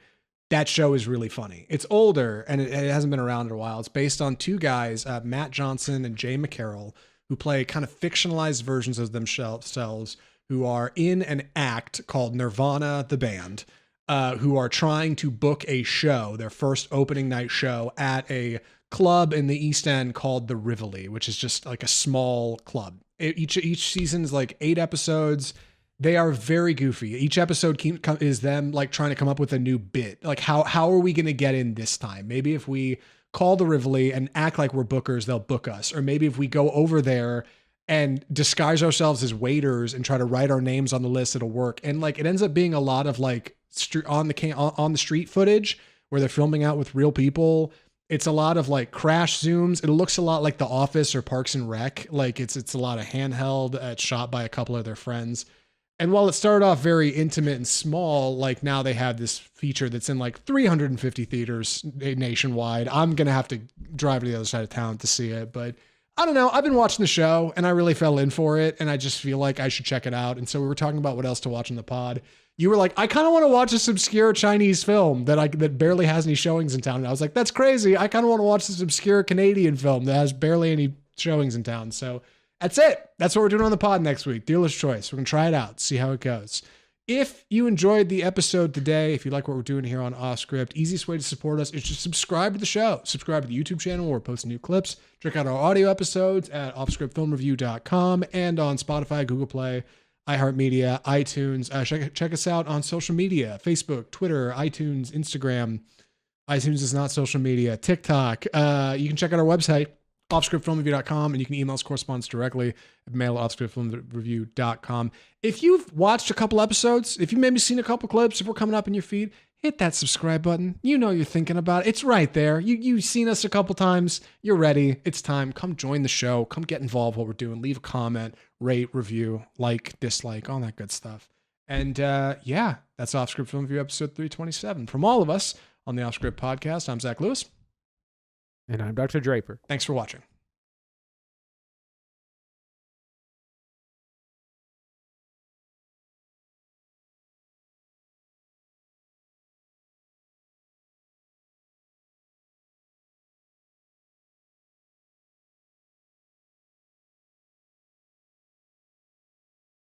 That show is really funny. It's older and it hasn't been around in a while. It's based on 2 guys, Matt Johnson and Jay McCarroll, who play kind of fictionalized versions of themselves who are in an act called Nirvana, the band, who are trying to book a show, their first opening night show at a club in the East End called the Rivoli, which is just like a small club. Each season is like 8 episodes. They are very goofy. Each episode is them like trying to come up with a new bit. Like how are we going to get in this time? Maybe if we call the Rivoli and act like we're bookers, they'll book us. Or maybe if we go over there and disguise ourselves as waiters and try to write our names on the list, it'll work. And like it ends up being a lot of like on the street footage where they're filming out with real people. It's a lot of like crash zooms. It looks a lot like The Office or Parks and Rec. Like it's a lot of handheld. It's shot by a couple of their friends. And while it started off very intimate and small, like now they have this feature that's in like 350 theaters nationwide. I'm going to have to drive to the other side of town to see it, but I don't know. I've been watching the show and I really fell in for it. And I just feel like I should check it out. And so we were talking about what else to watch in the pod. You were like, I kind of want to watch this obscure Chinese film that barely has any showings in town. And I was like, that's crazy. I kind of want to watch this obscure Canadian film that has barely any showings in town. So that's it. That's what we're doing on the pod next week. Dealer's Choice. We're going to try it out, see how it goes. If you enjoyed the episode today, if you like what we're doing here on Off Script, easiest way to support us is just subscribe to the show. Subscribe to the YouTube channel where we're posting new clips. Check out our audio episodes at offscriptfilmreview.com and on Spotify, Google Play, iHeartMedia, iTunes. Check us out on social media, Facebook, Twitter, iTunes, Instagram. iTunes is not social media. TikTok. You can check out our website, offscriptfilmreview.com, and you can email us correspondence directly at mail@offscriptfilmreview.com. If you've watched a couple episodes, if you've maybe seen a couple clips, if we're coming up in your feed, hit that subscribe button. You know you're thinking about it. It's right there. You've seen us a couple times. You're ready. It's time. Come join the show. Come get involved with what we're doing. Leave a comment, rate, review, like, dislike, all that good stuff. And yeah, that's Offscript Film Review episode 327. From all of us on the Offscript podcast, I'm Zach Lewis.
And I'm Dr. Draper.
Thanks for watching.